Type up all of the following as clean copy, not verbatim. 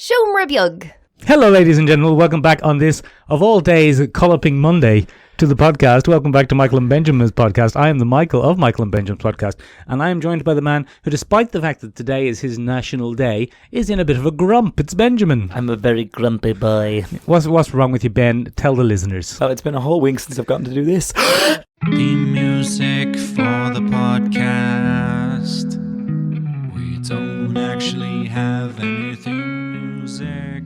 Siomra Hello, ladies and gentlemen. Welcome back on this, of all days, Colloping Monday to the podcast. Welcome back to Michael and Benjamin's podcast. I am the Michael of Michael and Benjamin's podcast, and I am joined by the man who, despite the fact that today is his national day, is in a bit of a grump. It's Benjamin. I'm a very grumpy boy. What's wrong with you, Ben? Tell the listeners. Well, it's been a whole week since I've gotten to do this. The music for the podcast. We don't actually have anything music.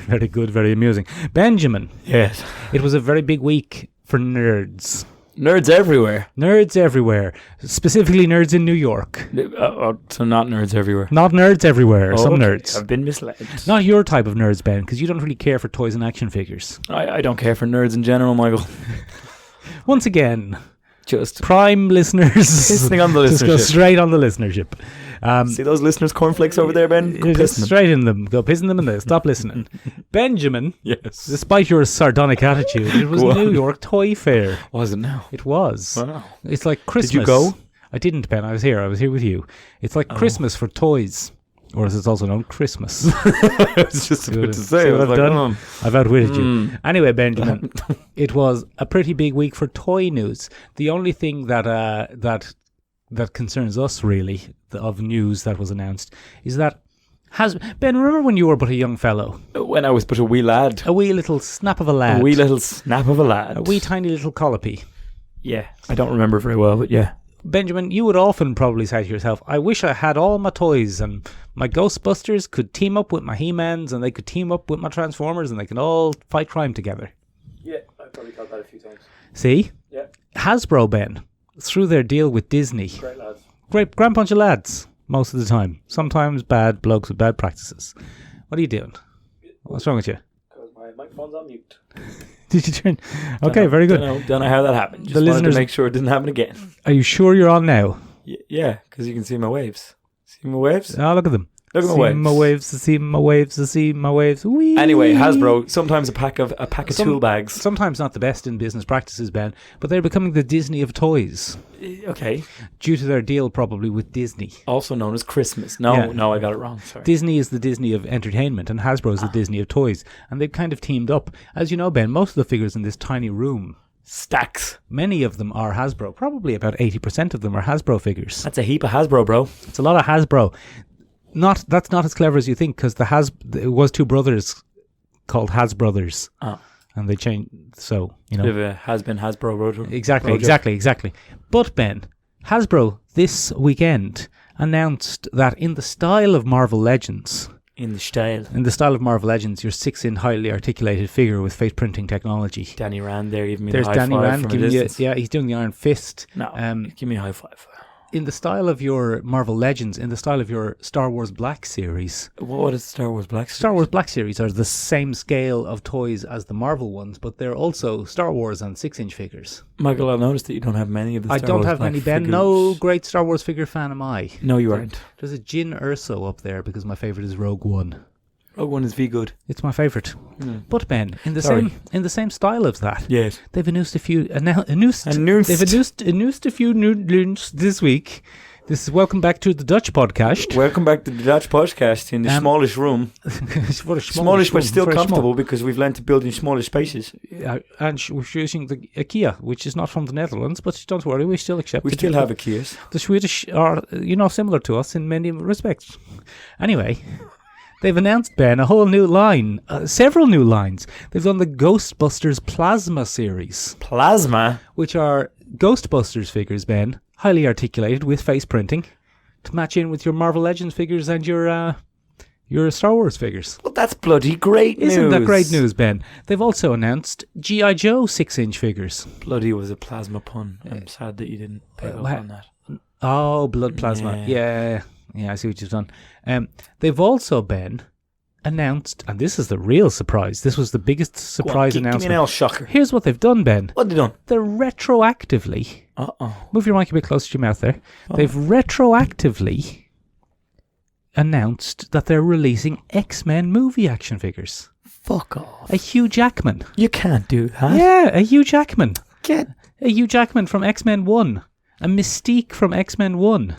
Very good, very amusing. Benjamin. Yes. It was a very big week for nerds. Nerds everywhere. Nerds everywhere. Specifically nerds in New York. So not nerds everywhere. Not nerds everywhere. Some okay. nerds. I've been misled. Not your type of nerds, Ben, because you don't really care for toys and action figures. I don't care for nerds in general, Michael. Once again, Just prime listeners. pissing on the Just go listenership. straight on the listenership. See those listeners' cornflakes over there, Ben? Go Just piss in them. straight in them. Go pissing them in there. Stop listening. Benjamin, Yes. despite your sardonic attitude, it was Go on. New York Toy Fair. Was it now? It was. Wow. It's like Christmas. Did you go? I didn't, Ben. I was here with you. It's like Christmas for toys. Or as it's also known, Christmas. I was just about to say. See I what was I've like, done? I've outwitted you. Mm. Anyway, Benjamin, it was a pretty big week for toy news. The only thing that concerns us really of news that was announced is that Ben, remember when you were but a young fellow, When I was but a wee lad. a wee little snap of a lad, A wee little snap of a lad. a wee tiny little colopy. Yeah. I don't remember very well, but yeah. Benjamin, you would often probably say to yourself, I wish I had all my toys and my Ghostbusters could team up with my He-Mans and they could team up with my Transformers and they can all fight crime together. Yeah, I probably thought that a few times. See? Yeah. Hasbro, Ben, through their deal with Disney, Great lads. great grand bunch of lads most of the time. Sometimes bad blokes with bad practices. What are you doing? What's wrong with you? Because my microphone's on mute. Did you turn? Okay, very good. Don't know how that happened. Just The wanted listeners- to make sure it didn't happen again. Are you sure you're on now? Yeah, because you can see my waves. See my waves? Oh, look at them. Look at my See waves. my waves, see my waves, see my waves. Whee! Anyway, Hasbro, sometimes a pack of tool bags. Sometimes not the best in business practices, Ben, but they're becoming the Disney of toys Okay. due to their deal probably with Disney. Also known as Christmas. No, Yeah. I got it wrong. Sorry. Disney is the Disney of entertainment and Hasbro is the Disney of toys. And they've kind of teamed up. As you know, Ben, most of the figures in this tiny room, Stacks. many of them are Hasbro. Probably about 80% of them are Hasbro figures. That's a heap of Hasbro, bro. It's a lot of Hasbro. That's not as clever as you think because it was two brothers called Hasbrothers. Oh. And they changed, so, you know. Bit of a has-been Hasbro road. Exactly. But Ben, Hasbro this weekend announced that in the style of Marvel Legends, In the style. your 6-inch highly articulated figure with face printing technology. Danny Rand there giving me There's the high Danny five Rand from a giving you, distance. he's doing the Iron Fist. No, give me a high five. In the style of your Marvel Legends, in the style of your Star Wars Black series. What is Star Wars Black? Star Wars Black series are the same scale of toys as the Marvel ones, but they're also Star Wars and 6-inch figures. Michael, I noticed that you don't have many of the I Star don't Wars have Black many, Ben. figures. No great Star Wars figure fan am I. No, you aren't. There's a Jyn Erso up there because my favourite is Rogue One. Rogue One is good. It's my favourite. But Ben, in the Sorry. same style of that, Yes. they've announced a few news this week. This is welcome back to the Dutch podcast. Welcome back to the Dutch podcast in the smallish room. For a Smallish but still very comfortable because we've learned to build in smaller spaces. small. And we're using the IKEA, which is not from the Netherlands, but don't worry, we still accept We it. still have IKEAs. The Swedish are, similar to us in many respects. Anyway, they've announced, Ben, a whole new line, several new lines. They've done the Ghostbusters Plasma series, Plasma? which are Ghostbusters figures, Ben, highly articulated with face printing to match in with your Marvel Legends figures and your Star Wars figures. Well, that's bloody great news. Isn't that great news, Ben? They've also announced G.I. Joe 6-inch figures. Bloody was a plasma pun. I'm sad that you didn't pick up on that. Oh, blood plasma. Yeah, I see what you've done. They've also, Ben, announced, and this is the real surprise, this was the biggest surprise Give me announcement. an L shocker. Here's what they've done, Ben. What have they done? They're retroactively, move your mic a bit closer to your mouth there, they've retroactively announced that they're releasing X-Men movie action figures. Fuck off. A Hugh Jackman. You can't do that. Yeah, a Hugh Jackman. Get A Hugh Jackman from X-Men 1. A Mystique from X-Men 1.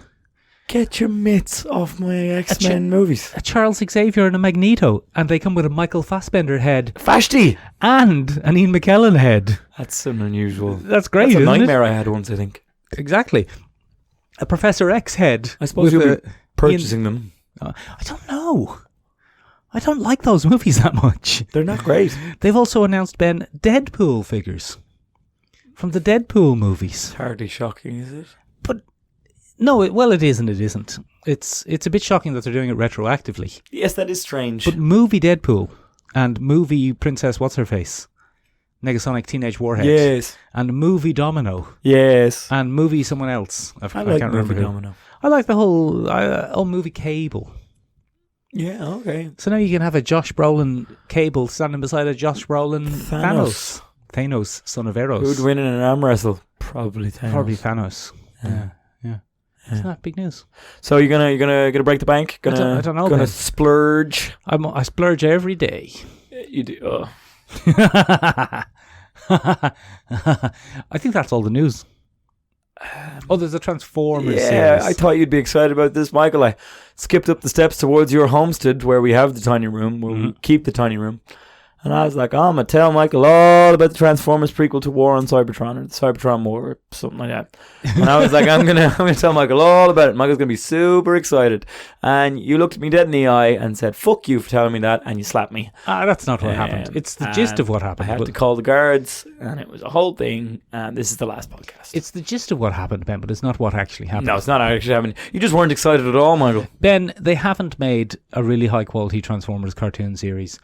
Get your mitts off my X-Men movies. A Charles Xavier and a Magneto, and they come with a Michael Fassbender head Vashti! and an Ian McKellen head. That's an unusual... That's great, That's a isn't nightmare I had once, I think. it? Exactly. A Professor X head. I suppose with you'll be purchasing them. I don't know. I don't like those movies that much. They're not great. They've also announced, Ben, Deadpool figures from the Deadpool movies. It's hardly shocking, is it? But no, it is and it isn't. It's a bit shocking that they're doing it retroactively. Yes, that is strange. But movie Deadpool and movie Princess What's-Her-Face, Negasonic Teenage Warhead, yes. and movie Domino, Yes. and movie someone else. I like can't remember movie who. Domino. I like the whole movie Cable. Yeah, okay. So now you can have a Josh Brolin Cable standing beside a Josh Brolin Thanos. Thanos, son of Eros. Who'd win in an arm wrestle? Probably Thanos. Probably Thanos. Yeah. Isn't that big news? So you're gonna break the bank? I don't know. Gonna Ben. splurge? I splurge every day. You do. Oh. I think that's all the news. There's a Transformers Yeah, series. I thought you'd be excited about this, Michael. I skipped up the steps towards your homestead where we have the tiny room. We'll keep the tiny room. And I was like, I'm going to tell Michael all about the Transformers prequel to War on Cybertron, or the Cybertron War, or something like that. And I was like, I'm gonna tell Michael all about it. Michael's going to be super excited. And you looked at me dead in the eye and said, fuck you for telling me that, and you slapped me. That's not what happened. It's the gist of what happened. I had to call the guards, and it was a whole thing, and this is the last podcast. It's the gist of what happened, Ben, but it's not what actually happened. No, it's not actually happening. You just weren't excited at all, Michael. Ben, they haven't made a really high-quality Transformers cartoon series.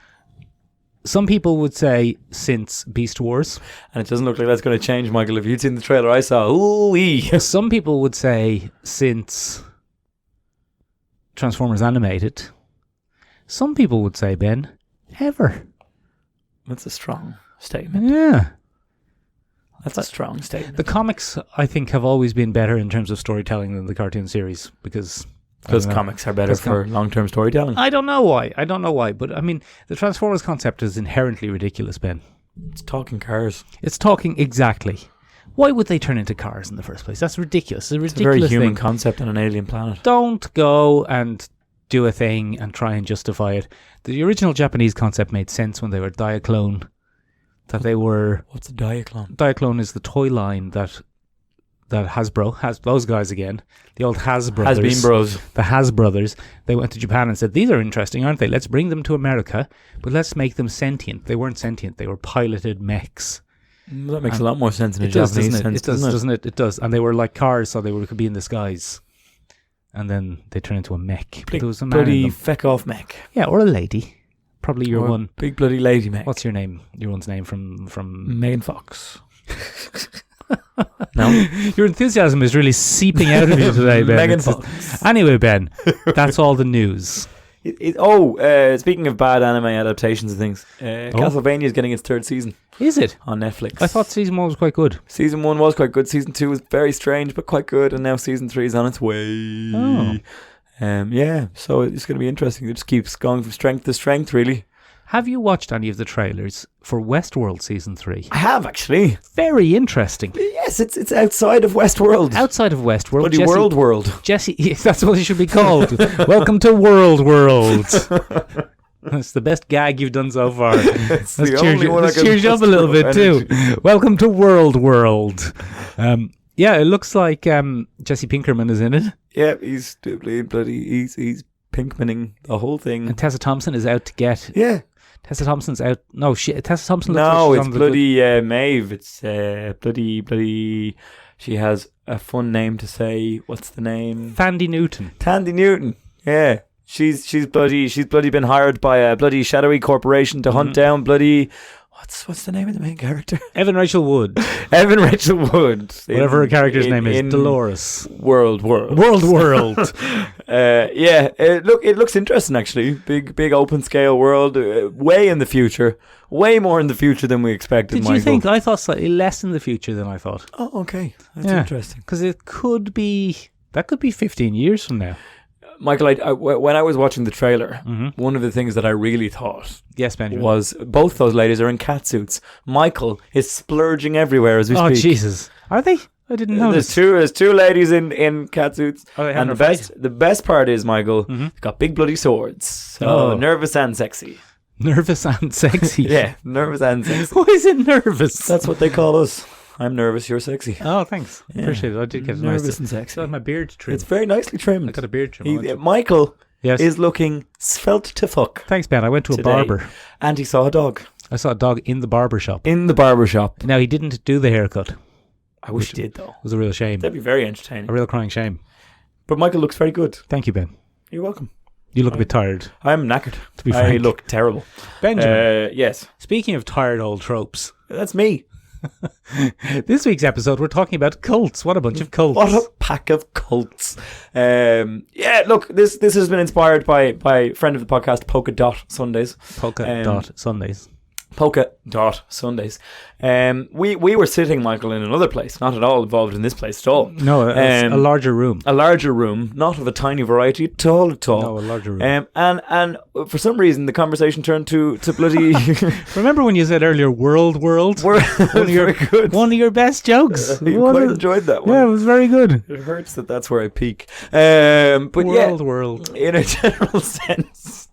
Some people would say since Beast Wars. And it doesn't look like that's going to change, Michael. If you'd seen the trailer I saw, ooh-wee. Some people would say since Transformers Animated. Some people would say, Ben, ever. That's a strong statement. Yeah. That's a strong statement. The comics, I think, have always been better in terms of storytelling than the cartoon series because comics are better for long-term storytelling. I don't know why. But, I mean, the Transformers concept is inherently ridiculous, Ben. It's talking cars. It's talking exactly. Why would they turn into cars in the first place? That's ridiculous. It's a very human thing. concept on an alien planet. Don't go and do a thing and try and justify it. The original Japanese concept made sense when they were Diaclone. That they were... What's a Diaclone? Diaclone is the toy line that Hasbro, those guys again, the old Has brothers. Has-been bros. The Has brothers, they went to Japan and said, these are interesting, aren't they? Let's bring them to America, but let's make them sentient. They weren't sentient, they were piloted mechs. That makes a lot more sense in a Japanese sense, doesn't it? It does. And they were like cars, so they could be in the skies. And then they turned into a mech. But there was a man bloody in them. feck-off mech. Yeah, or a lady. Probably your Or one. Big bloody lady mech. What's your name? Your one's name from... Megan Fox. No? Your enthusiasm is really seeping out of you today, Ben. Megan Fox. Anyway, Ben, that's all the news. Speaking of bad anime adaptations and things, Castlevania is getting its third season. Is it? On Netflix. I thought season 1 was quite good. Season 1 was quite good. Season 2 was very strange, but quite good. And now season 3 is on its way. Oh. So it's going to be interesting. It just keeps going from strength to strength, really. Have you watched any of the trailers for Westworld Season 3? I have, actually. Very interesting. Yes, it's outside of Westworld. Outside of Westworld. Bloody World. Jesse, that's what it should be called. Welcome to World. That's the best gag you've done so far. It's the only one I can cheers you up a little bit too. Welcome to World. Yeah, it looks like Jesse Pinkerman is in it. Yeah, he's Pinkmaning the whole thing. And Tessa Thompson is out to get... Yeah. Tessa Thompson's out... No, Tessa Thompson looks No, like she's it's on the bloody Maeve. It's bloody... She has a fun name to say. What's the name? Tandy Newton. Tandy Newton. Yeah. She's bloody been hired by a bloody shadowy corporation to hunt down bloody... What's the name of the main character? Evan Rachel Wood. Evan Rachel Wood. Whatever her character's name is. Dolores. World. It looks interesting, actually. Big open scale world. Way in the future. Way more in the future than we expected, Did Michael. you think? I thought slightly less in the future than I thought. Oh, okay. That's interesting. Because it could be... That could be 15 years from now. Michael, when I was watching the trailer, one of the things that I really thought Benjamin. was both those ladies are in catsuits. Michael is splurging everywhere as we speak. Oh, Jesus. Are they? I didn't notice. There's two ladies in catsuits. Oh, they have And their the best part is, Michael, they've got big bloody swords. So nervous and sexy. Nervous and sexy. Yeah, nervous and sexy. Why is it nervous? That's what they call us. I'm nervous, you're sexy. Oh, thanks. Yeah. Appreciate it. I did get a nervous nice. and sexy. I got my beard trimmed. It's very nicely trimmed. I got a beard trim. Michael Yes. is looking svelte to fuck. Thanks, Ben. I went to a today. barber. And he saw a dog. I saw a dog in the barber shop. In the barber shop. Now, he didn't do the haircut. It I wish he did, though. was a real shame. That'd be very entertaining. A real crying shame. But Michael looks very good. Thank you, Ben. You're welcome. You look a bit tired, I'm knackered. to be I frank. look terrible. Benjamin, Yes. speaking of tired old tropes, That's me. this week's episode, we're talking about cults. What a bunch of cults. What a pack of cults. Yeah, look, this has been inspired by friend of the podcast, Polka Dot Sundays. Polka dot Sundays. Polka Dot Sundays. We were sitting, Michael, in another place, not at all involved in this place at all. No, a larger room. A larger room, not of a tiny variety at all. No, a larger room. And for some reason, the conversation turned to bloody... Remember when you said earlier, world? Very good. One of your best jokes. You quite enjoyed that one. Yeah, it was very good. It hurts that's where I peak. But World. in a general sense,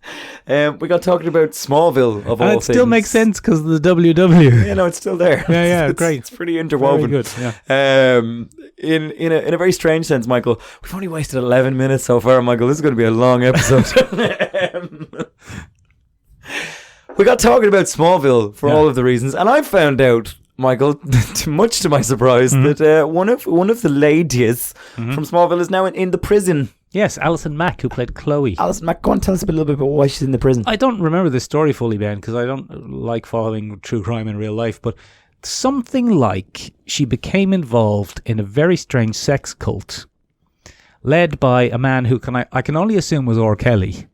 we got talking about Smallville of all And it things. still makes sense because of the WW. Yeah, no, it's still there. Yeah, It's- great. It's pretty interwoven. Very good, yeah. In a very strange sense, Michael, we've only wasted 11 minutes so far, Michael. This is going to be a long episode. We got talking about Smallville for all of the reasons, and I found out, Michael, much to my surprise, that one of the ladies from Smallville is now in the prison. Yes, Alison Mack, who played Chloe. Alison Mack, go and tell us a little bit about why she's in the prison. I don't remember this story fully, Ben, because I don't like following true crime in real life, but something like she became involved in a very strange sex cult led by a man who I can only assume was R. Kelly.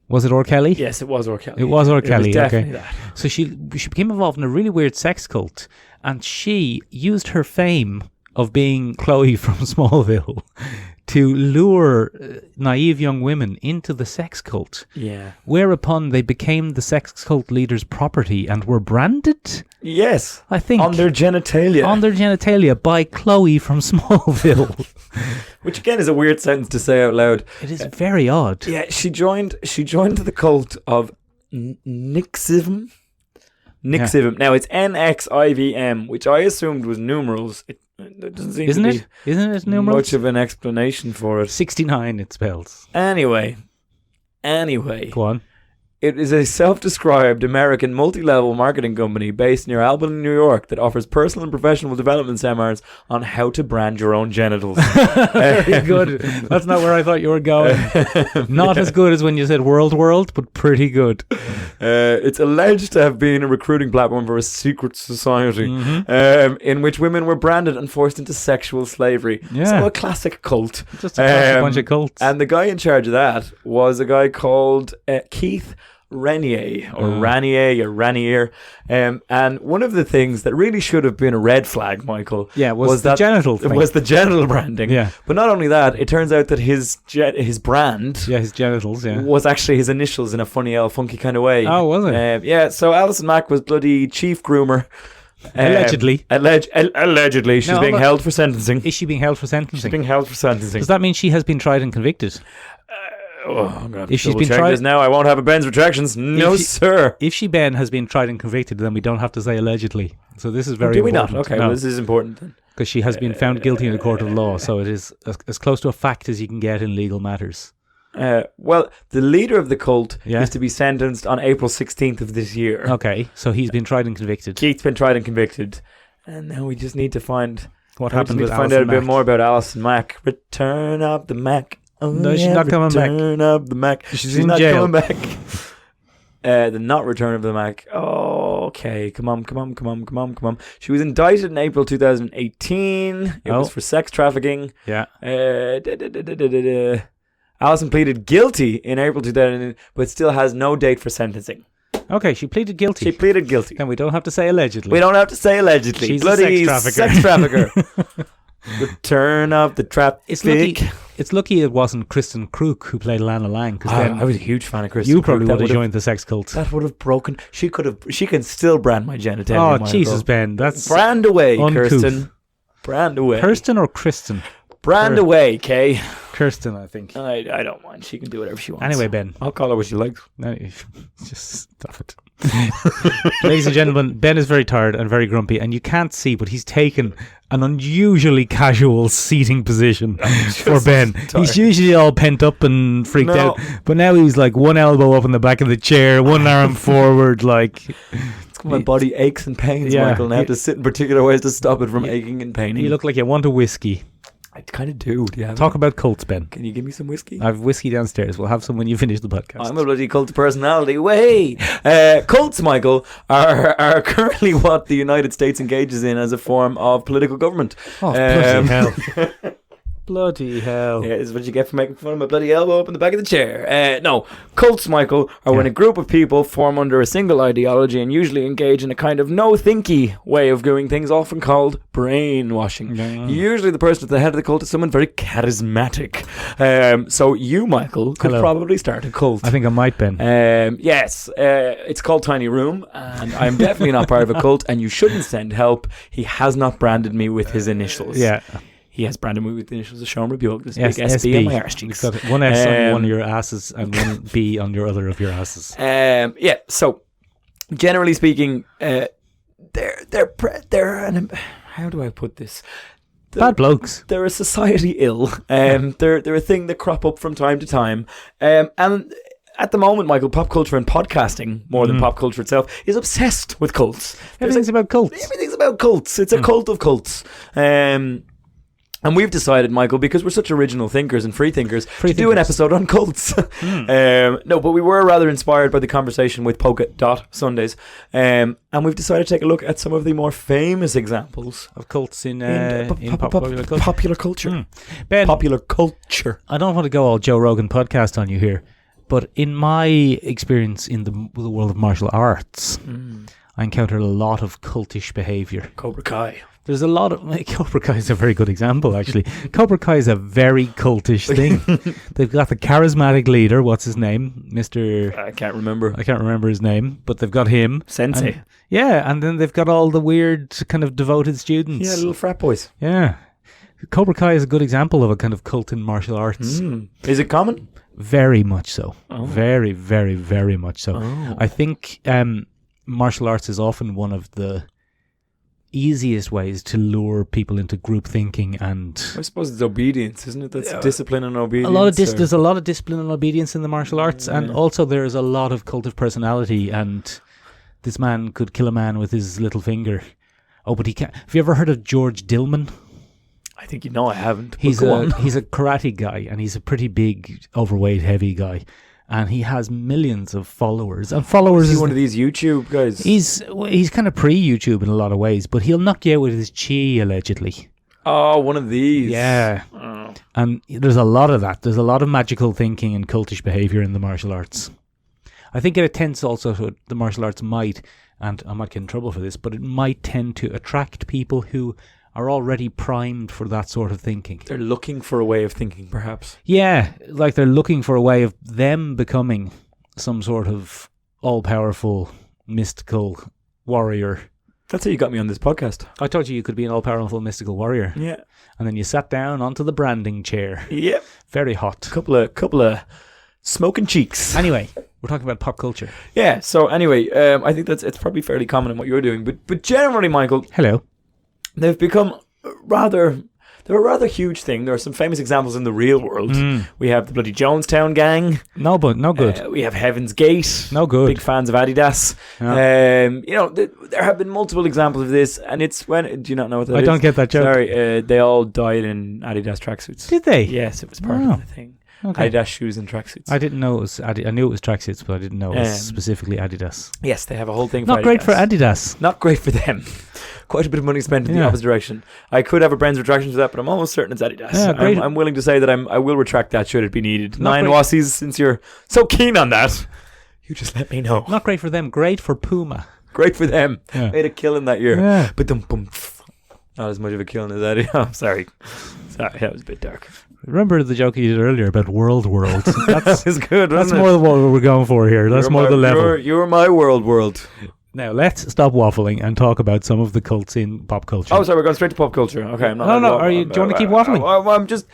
Was it R. Kelly? Yes, it was R. Kelly. It was R. Kelly, was definitely okay. that. So she became involved in a really weird sex cult, and she used her fame of being Chloe from Smallville to lure naive young women into the sex cult. Yeah. Whereupon they became the sex cult leader's property and were branded, Yes. I think, On their genitalia. by Chloe from Smallville. Which again is a weird sentence to say out loud. It is very odd. Yeah, she joined the cult of Nixivm. Nixivm. Now it's NXIVM, which I assumed was numerals. It doesn't seem Isn't to it? Isn't it be numerals? much of an explanation for it. 69 it spells. Anyway, Go on. it is a self-described American multi-level marketing company based near Albany, New York, that offers personal and professional development seminars on how to brand your own genitals. Very good. That's not where I thought you were going. Not as good as when you said world, but pretty good. It's alleged to have been a recruiting platform for a secret society in which women were branded and forced into sexual slavery. Yeah. So a classic cult. Just a classic bunch of cults. And the guy in charge of that was a guy called Keith Ranier or Ranier. And one of the things that really should have been a red flag, Michael, was the genital thing. was the genital branding. Yeah. But not only that, it turns out that his brand Yeah, his genitals, yeah. was actually his initials in a funny, funky kind of way. Oh, was it? Yeah, so Alison Mack was bloody chief groomer. Allegedly. Allegedly. She's No, being but- held for sentencing. Is she being held for She's sentencing? being held for sentencing. Does that mean she has been tried and convicted? Oh, I'm going to have to If she's double been check tried- this now. I won't have a Ben's retractions. No, sir. If she, Ben, has been tried and convicted, then we don't have to say allegedly. So this is very Do we important. not? Okay, well, this is important then. Because she has been found guilty in the court of law, so it is as close to a fact as you can get in legal matters. Well, the leader of the cult Yeah. is to be sentenced on April 16th of this year. Okay, so he's been tried and convicted. Keith's been tried and convicted. And now we just need to find... What now we happened just need with to find Alison out a bit Mack? more about Alison Mack. Return of the Mack. Oh, No, she's not coming back. Return of the Mack. She's in not jail. coming back. The not Return of the Mack. Oh, okay. Come on. She was indicted in April 2018. It was for sex trafficking. Yeah. Alison pleaded guilty in April 2000, but still has no date for sentencing. Okay, she pleaded guilty. She pleaded guilty. Then we don't have to say allegedly. We don't have to say allegedly. She's Bloody a sex trafficker. Return of the trap. It's lucky it wasn't Kristen Kruk who played Lana Lang, because then I was a huge fan of Kristen. you probably Krug. would have joined the sex cult. That would have broken. She can still brand my genitalia. Oh, Michael. Jesus, Ben, that's brand away, uncouth. Kirsten. Brand away. Kirsten or Kristen? Brand away, Kay. Kirsten, I think. I don't mind. She can do whatever she wants. Anyway, Ben. I'll call her what she likes. No, just stop it. Ladies and gentlemen, Ben is very tired and very grumpy, and you can't see, but he's taken an unusually casual seating position for Ben. tired. He's usually all pent up and freaked out, but now he's like one elbow up in the back of the chair, one arm forward, like... My body aches and pains, Yeah. Michael, and I have to sit in particular ways to stop it from aching and paining. You look like you want a whiskey. I kind of do. Do you have Talk it? about cults, Ben. Can you give me some whiskey? I have whiskey downstairs. We'll have some when you finish the podcast. I'm a bloody cult personality. Wait, cults, Michael, are currently what the United States engages in as a form of political government. Oh, bloody hell. Bloody hell. Yeah, this is what you get for making fun of my bloody elbow up in the back of the chair. No, cults, Michael, are when a group of people form under a single ideology and usually engage in a kind of no-thinky way of doing things, often called brainwashing. Yeah. Usually the person at the head of the cult is someone very charismatic. So you, Michael, could Hello. probably start a cult. I think I might, Ben. Yes, it's called Tiny Room, and I'm definitely not part of a cult, and you shouldn't send help. He has not branded me with his initials. Yeah. He has branded me with the initials of Sean Rebuke. This Yes, big SB on my arse cheeks. Got one S on one of your asses and one B on your other of your asses. Yeah, so generally speaking, they're how do I put this? Bad blokes. They're a society ill. They're a thing that crop up from time to time. And at the moment, Michael, pop culture and podcasting, more than pop culture itself, is obsessed with cults. Everything's about cults. Everything's about cults. It's a cult of cults. And we've decided, Michael, because we're such original thinkers and free thinkers, to do an episode on cults. No, but we were rather inspired by the conversation with Polka Dot Sundays. And we've decided to take a look at some of the more famous examples Of cults in popular culture. Popular culture. Ben, Popular culture. I don't want to go all Joe Rogan podcast on you here, but in my experience in the world of martial arts, I encountered a lot of cultish behaviour. Cobra Kai. There's a lot of... Cobra Kai is a very good example, actually. Cobra Kai is a very cultish thing. They've got the charismatic leader. What's his name? I can't remember. I can't remember his name, but they've got him. Sensei. And then they've got all the weird kind of devoted students. Yeah, little frat boys. Yeah. Cobra Kai is a good example of a kind of cult in martial arts. Is it common? Very much so. Oh. Very, very, very much so. Oh. I think martial arts is often one of the easiest ways to lure people into group thinking, and I suppose it's obedience, isn't it? That's discipline and obedience. there's a lot of discipline and obedience in the martial arts, and also there's a lot of cult of personality, and this man could kill a man with his little finger. Oh, but he can't. Have you ever heard of George Dillman? I think I haven't. He's Go on. he's a karate guy, and he's a pretty big, overweight, heavy guy, and he has millions of followers. And followers Is he is one of these YouTube guys? he's kind of pre-YouTube in a lot of ways, but he'll knock you out with his chi, allegedly. Oh, one of these. Yeah. Oh. And there's a lot of that. There's a lot of magical thinking and cultish behaviour in the martial arts. I think it tends also to, the martial arts might, and I might get in trouble for this, but it might tend to attract people who are already primed for that sort of thinking. They're looking for a way of thinking, perhaps. Yeah, like they're looking for a way of them becoming some sort of all-powerful, mystical warrior. That's how you got me on this podcast. I told you could be an all-powerful, mystical warrior. Yeah. And then you sat down onto the branding chair. Yep. Very hot. Couple of smoking cheeks. Anyway, we're talking about pop culture. Yeah. So anyway, I think it's probably fairly common in what you're doing, but generally, Michael, Hello. they've become they're a rather huge thing. There are some famous examples in the real world. We have the bloody Jonestown gang. No, but no good. We have Heaven's Gate. No good. Big fans of Adidas. Yeah. There have been multiple examples of this, and it's when... Do you not know what that is? I don't get that joke. Sorry, they all died in Adidas tracksuits. Did they? Yes, it was part Wow. of the thing. Okay. Adidas shoes and tracksuits. I didn't know it was I knew it was tracksuits, but I didn't know it was specifically Adidas. Yes, they have a whole thing for Not Adidas. great for Adidas. Not great for them. Quite a bit of money spent in the Yeah. opposite direction. I could have a brain's retraction to that, but I'm almost certain it's Adidas. Yeah, great. I'm willing to say that I will retract that should it be needed. Not 9 great. wassies, since you're so keen on that, you just let me know. Not great for them. Great for Puma. Great for them. Yeah. Made a killing that year. Yeah. But not as much of a killing as that. I'm sorry. Sorry, that was a bit dark. Remember the joke you did earlier about World? That's That was good, that's wasn't more it? than what we're going for here. That's more the level. You're my world. Now, let's stop waffling and talk about some of the cults in pop culture. Oh, sorry, we're going straight to pop culture. Okay, I'm not. No. Do you want to keep waffling? I'm just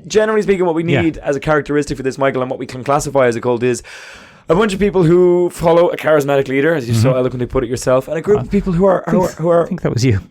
generally speaking, what we need as a characteristic for this, Michael, and what we can classify as a cult is a bunch of people who follow a charismatic leader, as you so eloquently put it yourself, and a group of people who are I think that was you.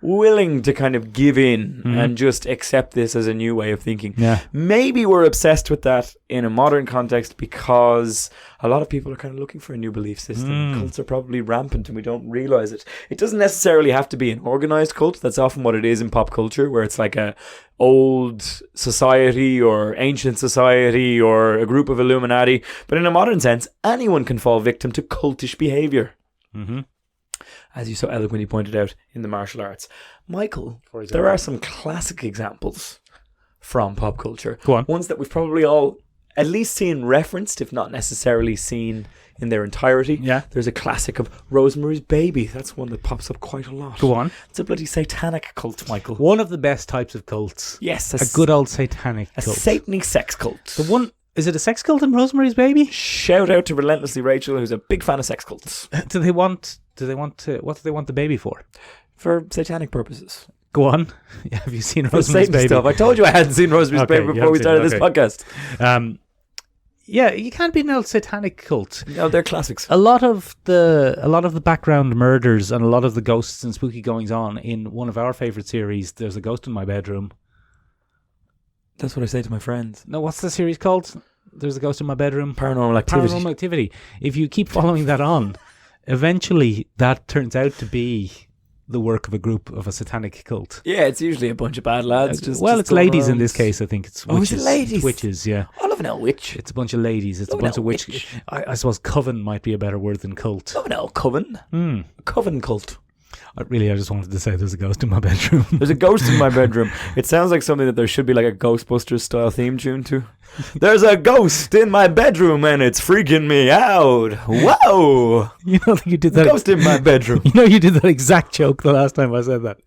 willing to kind of give in and just accept this as a new way of thinking. Yeah. Maybe we're obsessed with that in a modern context because a lot of people are kind of looking for a new belief system. Cults are probably rampant and we don't realize it. It doesn't necessarily have to be an organized cult. That's often what it is in pop culture, where it's like a old society or ancient society or a group of Illuminati. But in a modern sense, anyone can fall victim to cultish behavior. Mm-hmm. As you so eloquently pointed out in the martial arts. Michael, there are some classic examples from pop culture. Go on. Ones that we've probably all at least seen referenced, if not necessarily seen in their entirety. Yeah. There's a classic of Rosemary's Baby. That's one that pops up quite a lot. Go on. It's a bloody satanic cult, Michael. One of the best types of cults. Yes. A good old satanic a cult. satanic sex cult. The one... Is it a sex cult in Rosemary's Baby? Shout out to Relentlessly Rachel, who's a big fan of sex cults. What do they want the baby for? For satanic purposes. Go on. Have you seen For Rosemary's Satan Baby? stuff. I told you I hadn't seen Rosemary's Okay, Baby you before we haven't started seen it, this okay. podcast. Yeah, you can't be an old satanic cult. No, they're classics. A lot of the background murders and a lot of the ghosts and spooky goings on in one of our favourite series, There's a Ghost in My Bedroom. That's what I say to my friends. No, what's the series called? There's a Ghost in My Bedroom. Paranormal Activity. Paranormal Activity. If you keep following that on, eventually that turns out to be the work of a satanic cult. Yeah, it's usually a bunch of bad lads. It's ladies in this case. I think it's witches. Oh, is it ladies? It's witches, yeah. I love an old witch. It's a bunch of ladies. It's a bunch of witch. I suppose coven might be a better word than cult. Love an old coven. Coven cult. I just wanted to say there's a ghost in my bedroom. There's a ghost in my bedroom. It sounds like something that there should be like a Ghostbusters style theme tune to. There's a ghost in my bedroom and it's freaking me out. Whoa! You know, you did that. Ghost in my bedroom. You know, you did that exact joke the last time I said that.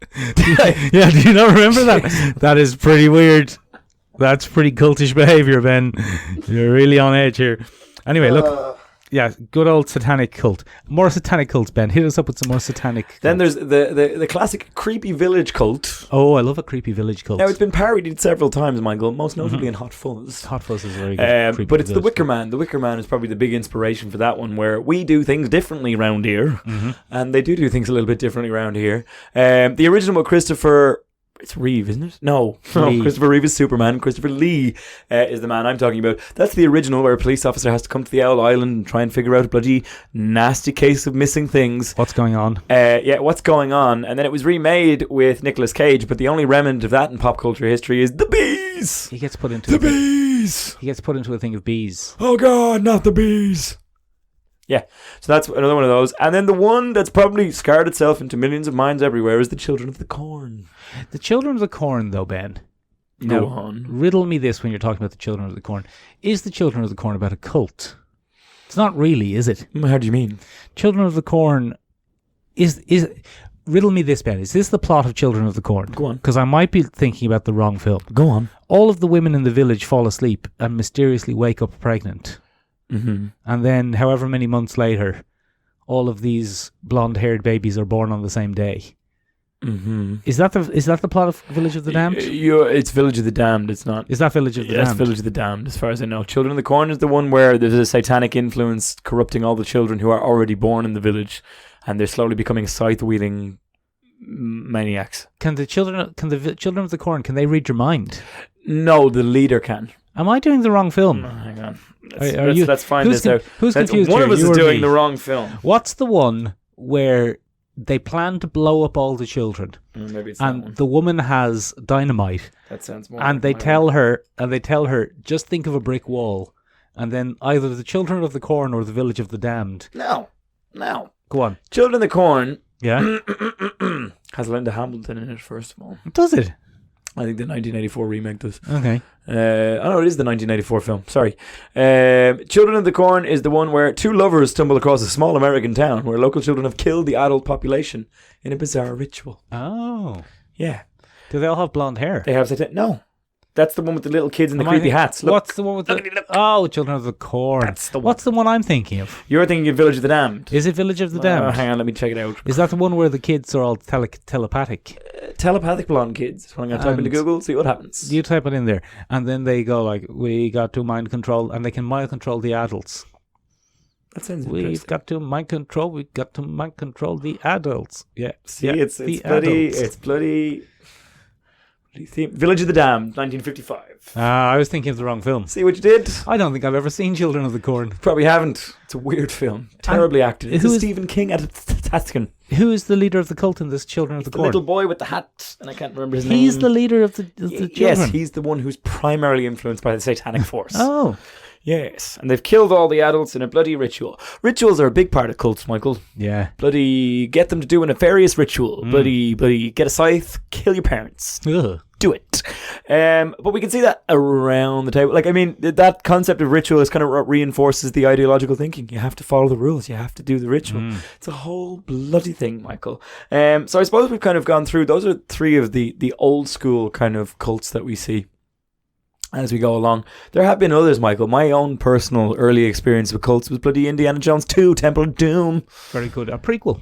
Yeah, do you not remember that? That is pretty weird. That's pretty cultish behavior, Ben. You're really on edge here. Anyway, look. Yeah, good old satanic cult. More satanic cults, Ben. Hit us up with some more satanic cults. Then there's the classic creepy village cult. Oh, I love a creepy village cult. Now, it's been parodied several times, Michael, most notably in Hot Fuzz. Hot Fuzz is very good. But it's the Wicker Man. The Wicker Man is probably the big inspiration for that one, where we do things differently around here, and they do things a little bit differently around here. The original Christopher... It's Reeve, isn't it? No. Christopher Reeve is Superman. Christopher Lee is the man I'm talking about. That's the original, where a police officer has to come to the Owl Island and try and figure out a bloody nasty case of missing things. What's going on? What's going on? And then it was remade with Nicolas Cage, but the only remnant of that in pop culture history is the bees. He gets put into bees. He gets put into a thing of bees. Oh God, not the bees. Yeah, so that's another one of those. And then the one that's probably scarred itself into millions of minds everywhere is the Children of the Corn. The Children of the Corn, though, Ben. Go on. Riddle me this when you're talking about the Children of the Corn. Is the Children of the Corn about a cult? It's not really, is it? How do you mean? Children of the Corn is riddle me this, Ben. Is this the plot of Children of the Corn? Go on. Because I might be thinking about the wrong film. Go on. All of the women in the village fall asleep and mysteriously wake up pregnant. Mm-hmm. And then, however many months later, all of these blonde-haired babies are born on the same day. Mm-hmm. Is that the plot of Village of the Damned? It's Village of the Damned. It's not. Is that Village of the Damned? That's Village of the Damned, as far as I know. Children of the Corn is the one where there's a satanic influence corrupting all the children who are already born in the village, and they're slowly becoming scythe-wielding maniacs. Can the Children of the Corn, can they read your mind? No, the leader can. Am I doing the wrong film? Oh, hang on. Let's find this out. Who's confused One here? of us You is or doing me? the wrong film. What's the one where they plan to blow up all the children, maybe it's that one. and the woman has dynamite, That sounds more. and they tell her, just think of a brick wall, and then either the Children of the Corn or the Village of the Damned. No. Go on. Children of the Corn Yeah. has Linda Hamilton in it, first of all. Does it? I think the 1984 remake does. Okay. It is the 1984 film. Sorry. Children of the Corn is the one where two lovers stumble across a small American town where local children have killed the adult population in a bizarre ritual. Oh. Yeah. Do they all have blonde hair? They have no. That's the one with the little kids in the Am I creepy think- hats. Look, What's the one with the Children of the Corn? That's the one. What's the one I'm thinking of? you're thinking of Village of the Damned. Is it Village of the Damned? Hang on, let me check it out. Is that the one where the kids are all telepathic? Telepathic blonde kids. That's what I'm going to type into And- Google, see what happens. You type it in there, and then they go like, "We got to mind control," and they can mind control the adults. That sounds We've interesting. got to mind control. We've got to mind control the adults. Yeah. See, yeah, it's the bloody, adults. it's bloody theme. Village of the Damned, 1955. I was thinking of the wrong film. See what you did? I don't think I've ever seen Children of the Corn. Probably haven't. It's a weird film. Terribly acted. It's who a is- Stephen King adaptation. Who is the leader of the cult in this Children of The the Corn? little boy with the hat, and I can't remember his name. He's the leader of the children. Yes, he's the one who's primarily influenced by the satanic force. Oh, Yes, and they've killed all the adults in a bloody ritual. Rituals are a big part of cults, Michael. yeah. Bloody get them to do a nefarious ritual. Bloody get a scythe, kill your parents. Ugh. Do it. But we can see that around the table. Like, I mean, that concept of ritual is kind of reinforces the ideological thinking. You have to follow the rules. You have to do the ritual. It's a whole bloody thing, Michael. So I suppose we've kind of gone through. Those are three of the old school kind of cults that we see as we go along. There have been others, Michael. My own personal early experience with cults was bloody Indiana Jones 2, Temple of Doom. Very good. A prequel.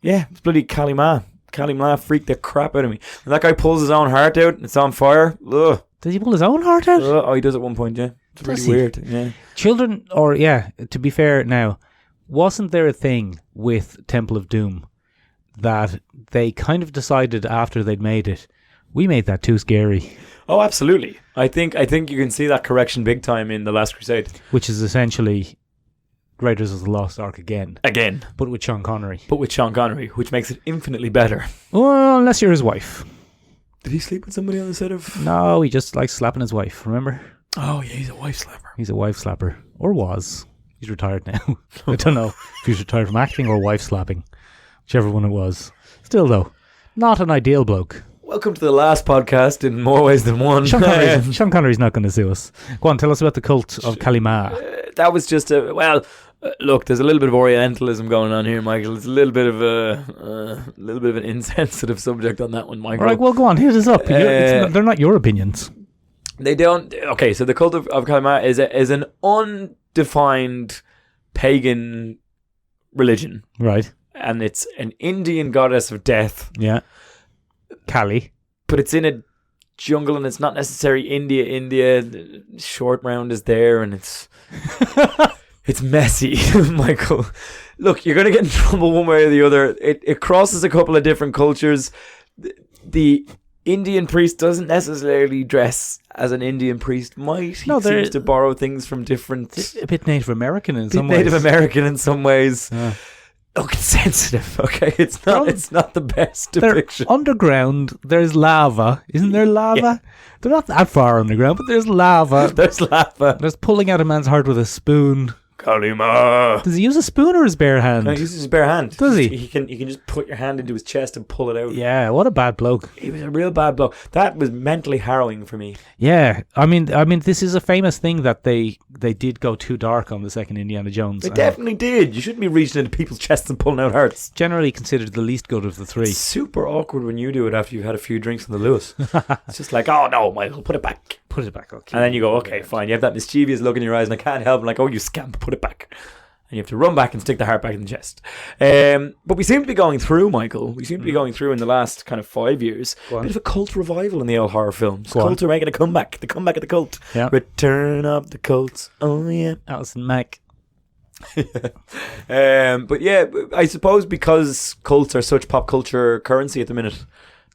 It's bloody Kali Ma. Kali Ma freaked the crap out of me. When that guy pulls his own heart out and it's on fire, ugh. Does he pull his own heart out? Oh, he does at one point, yeah. It's Does really he? weird. Yeah. Children, or yeah, to be fair now, wasn't there a thing with Temple of Doom that they kind of decided after they'd made it, we made that too scary, Oh, absolutely. I think you can see that correction big time in The Last Crusade. which is essentially Raiders of the Lost Ark again, but with Sean Connery. But with Sean Connery, which makes it infinitely better. Well, unless you're his wife. Did he sleep with somebody on the set of... No, he just likes slapping his wife, remember? Oh, yeah, he's a wife slapper. He's a wife slapper. Or was. He's retired now. I don't know if he's retired from acting or wife slapping. Whichever one it was. Still, though, not an ideal bloke. Welcome to the last podcast in more ways than one. Sean Connery's not going to sue us. Go on, tell us about the cult of Kali Ma. That was just look, there's a little bit of Orientalism going on here, Michael. It's a little bit of an insensitive subject on that one, Michael. All right, well, go on, hit us up. They're not your opinions. They don't. Okay, so the cult of Kali Ma is an undefined pagan religion, Right, and it's an Indian goddess of death, yeah. Kali. but it's in a jungle, and it's not necessarily India. The short round is there, and it's messy, Michael. Look, you're gonna get in trouble one way or the other. It crosses a couple of different cultures. The Indian priest doesn't necessarily dress as an Indian priest might. He seems to borrow things from different... A bit Native American in some ways. Native American in some ways. Yeah. Look, it's sensitive, okay? It's not the best They're depiction. underground. There's lava. Isn't there lava? Yeah. They're not that far underground, but there's lava. There's lava. There's pulling out a man's heart with a spoon. Kalima. Does he use a spoon or his bare hand? No, he uses his bare hand. Does he? He can just put your hand into his chest and pull it out. Yeah, what a bad bloke. He was a real bad bloke. That was mentally harrowing for me. Yeah, I mean, this is a famous thing that they did go too dark on the second Indiana Jones. They definitely did. You shouldn't be reaching into people's chests and pulling out hearts. Generally considered the least good of the three. It's super awkward when you do it after you've had a few drinks on the Lewis. It's just like, oh no, Michael, put it back. Put it back, okay. And then you go, okay, fine. You have that mischievous look in your eyes, and I can't help. I'm like, oh, you scamp, put it back. And you have to run back and stick the heart back in the chest. But we seem to be going through, Michael. We seem to be going through in the last kind of 5 years. A bit of a cult revival in the old horror films. Cults are making a comeback. The comeback of the cult. Yeah. Return of the cults. Oh, yeah. Alison Mack. But yeah, I suppose because cults are such pop culture currency at the minute,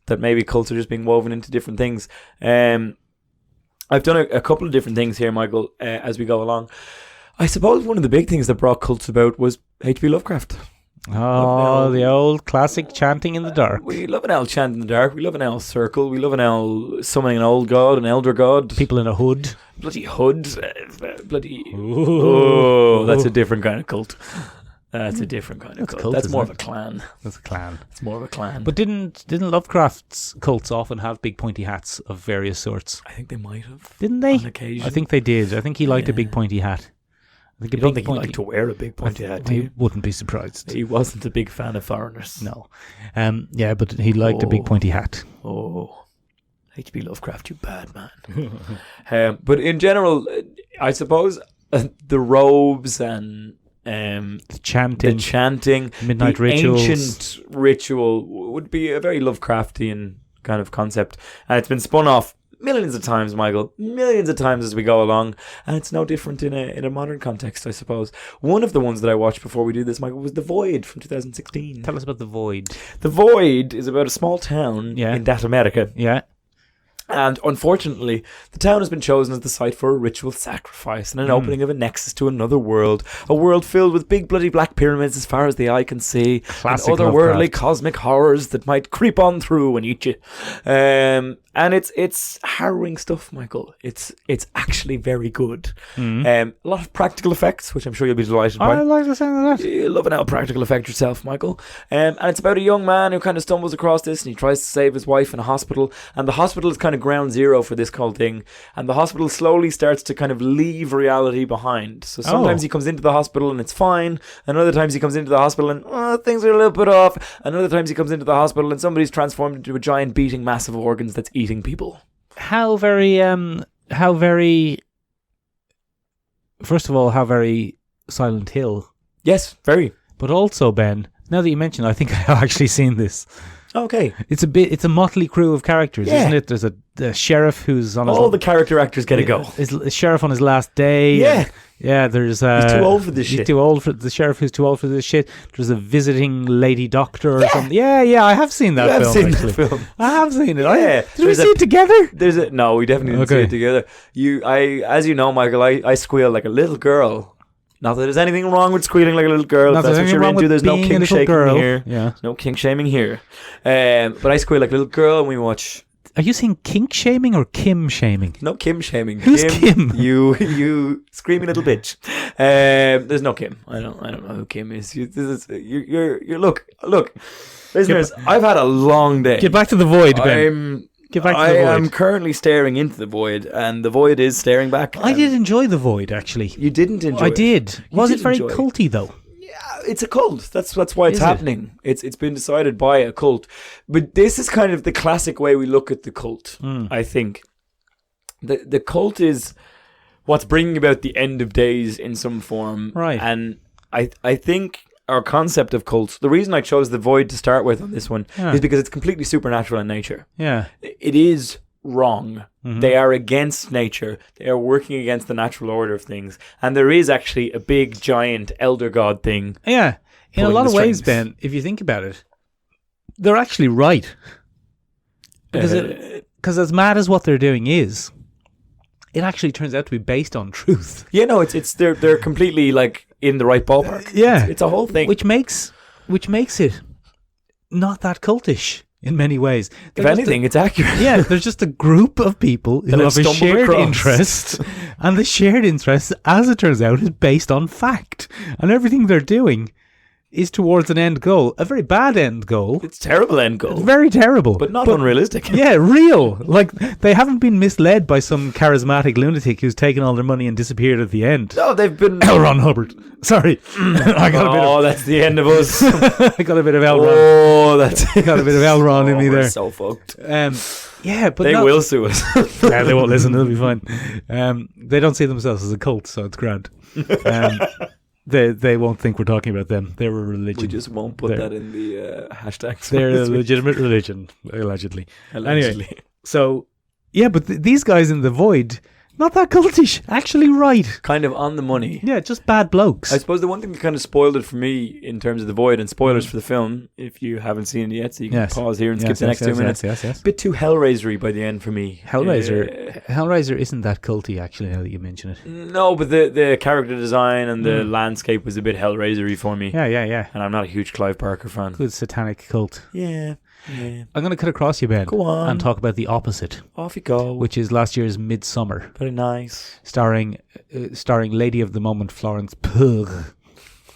that maybe cults are just being woven into different things. I've done a couple of different things here, Michael, as we go along. I suppose one of the big things that brought cults about was H.P. Lovecraft. Oh, the old classic chanting in the dark. We love an owl chant in the dark. We love an owl circle. We love an owl summoning an old god, an elder god. People in a hood. Bloody hood. Bloody... Oh, that's a different kind of cult. That's a different kind of cult. That's more of a clan. That's a clan. It's more of a clan. But didn't Lovecraft's cults often have big pointy hats of various sorts? I think they might have. Didn't they? On occasion. I think they did. I think he liked a big pointy hat. I don't think he liked to wear a big pointy hat, do He you? wouldn't be surprised. He wasn't a big fan of foreigners. No. Yeah, but he liked a big pointy hat. Oh. H.P. Lovecraft, you bad man. But in general, I suppose the robes and The chanting, midnight the rituals. ancient ritual would be a very Lovecraftian kind of concept, and it's been spun off millions of times, Michael, millions of times as we go along, and it's no different in a modern context, I suppose. One of the ones that I watched before we do this, Michael, was The Void from 2016. Tell us about The Void. The Void is about a small town in that America. Yeah. And unfortunately, the town has been chosen as the site for a ritual sacrifice and an opening of a nexus to another world. A world filled with big bloody black pyramids as far as the eye can see. Classic and otherworldly Lovecraft. cosmic horrors that might creep on through and eat you. And it's harrowing stuff, Michael. It's actually very good. A lot of practical effects, which I'm sure you'll be delighted by. I like the sound of that. You love an old practical effect yourself, Michael. And it's about a young man who kind of stumbles across this and he tries to save his wife in a hospital. And the hospital is kind of ground zero for this whole thing. And the hospital slowly starts to kind of leave reality behind. So sometimes he comes into the hospital and it's fine. And other times he comes into the hospital and things are a little bit off. And other times he comes into the hospital and somebody's transformed into a giant beating mass of organs that's eating people. How very first of all, how very Silent Hill. Yes, very. But also, Ben, now that you mention it, I think I've actually seen this. Okay. It's a motley crew of characters, isn't it? There's a sheriff who's on all the character actors get a go. A sheriff on his last day. Yeah. Yeah, there's he's too old for this shit. He's too old for the sheriff who's too old for this shit. There's a visiting lady doctor or something. Yeah, I have seen that film. Actually. That film. I have seen it. Yeah. Did we see it together? No, we definitely didn't see it together. As you know, Michael, I squeal like a little girl. Not that there's anything wrong with squealing like a little girl. If that's what you're into, there's no kink shaming here. Yeah. No kink shaming here. But I squeal like a little girl and we watch. Are you saying kink shaming or Kim shaming? No Kim shaming. Who's Kim? You screaming little bitch. There's no Kim. I don't know who Kim is. You're look, listeners. I've had a long day. Get back to The Void, Ben. Get back to The Void. I am currently staring into the void, and the void is staring back. I did enjoy The Void, actually. You didn't enjoy it? I did. Was it very enjoy it. culty, though? It's a cult. That's why it's happening. It's been decided by a cult. But this is kind of the classic way we look at the cult, I think. The cult is what's bringing about the end of days in some form. Right. And I think our concept of cults, the reason I chose The Void to start with on this one is because it's completely supernatural in nature. Yeah. It is wrong. They are against nature. They are working against the natural order of things. And there is actually a big, giant elder god thing. Yeah. In a lot of ways, Ben, if you think about it, they're actually right. Because as mad as what they're doing is, it actually turns out to be based on truth. Yeah, no, they're completely like in the right ballpark. Yeah. It's a whole thing. Which makes it not that cultish. In many ways. If anything, it's accurate. Yeah, there's just a group of people who have a shared interest. And the shared interest, as it turns out, is based on fact. And everything they're doing is towards an end goal. A very bad end goal. It's a terrible end goal. Very terrible. But not unrealistic. Yeah, real. Like, they haven't been misled by some charismatic lunatic who's taken all their money and disappeared at the end. No, they've been... L. Ron Hubbard. Sorry. I got a bit of... that's the end of us. I got a bit of L. Ron. Oh, that's... got a bit of L. Ron in me there. We're so fucked. Yeah, but they will sue us. Yeah, they won't listen. It'll be fine. They don't see themselves as a cult, so it's grand. They won't think we're talking about them. They're a religion. We just won't put that in the hashtags. They're a legitimate religion, allegedly. Anyway, so yeah, but these guys in The Void, not that cultish, actually right. Kind of on the money. Yeah, just bad blokes. I suppose the one thing that kind of spoiled it for me in terms of The Void, and spoilers for the film, if you haven't seen it yet, so you can pause here and skip the next 2 minutes. Yes. A bit too Hellraiser-y by the end for me. Hellraiser isn't that culty, actually, now that you mention it. No, but the character design and the landscape was a bit Hellraiser-y for me. Yeah. And I'm not a huge Clive Barker fan. Good satanic cult. Yeah. I'm going to cut across you, Ben. Go on. And talk about the opposite. Off you go. Which is last year's Midsummer. Very nice. Starring Lady of the Moment, Florence Pugh.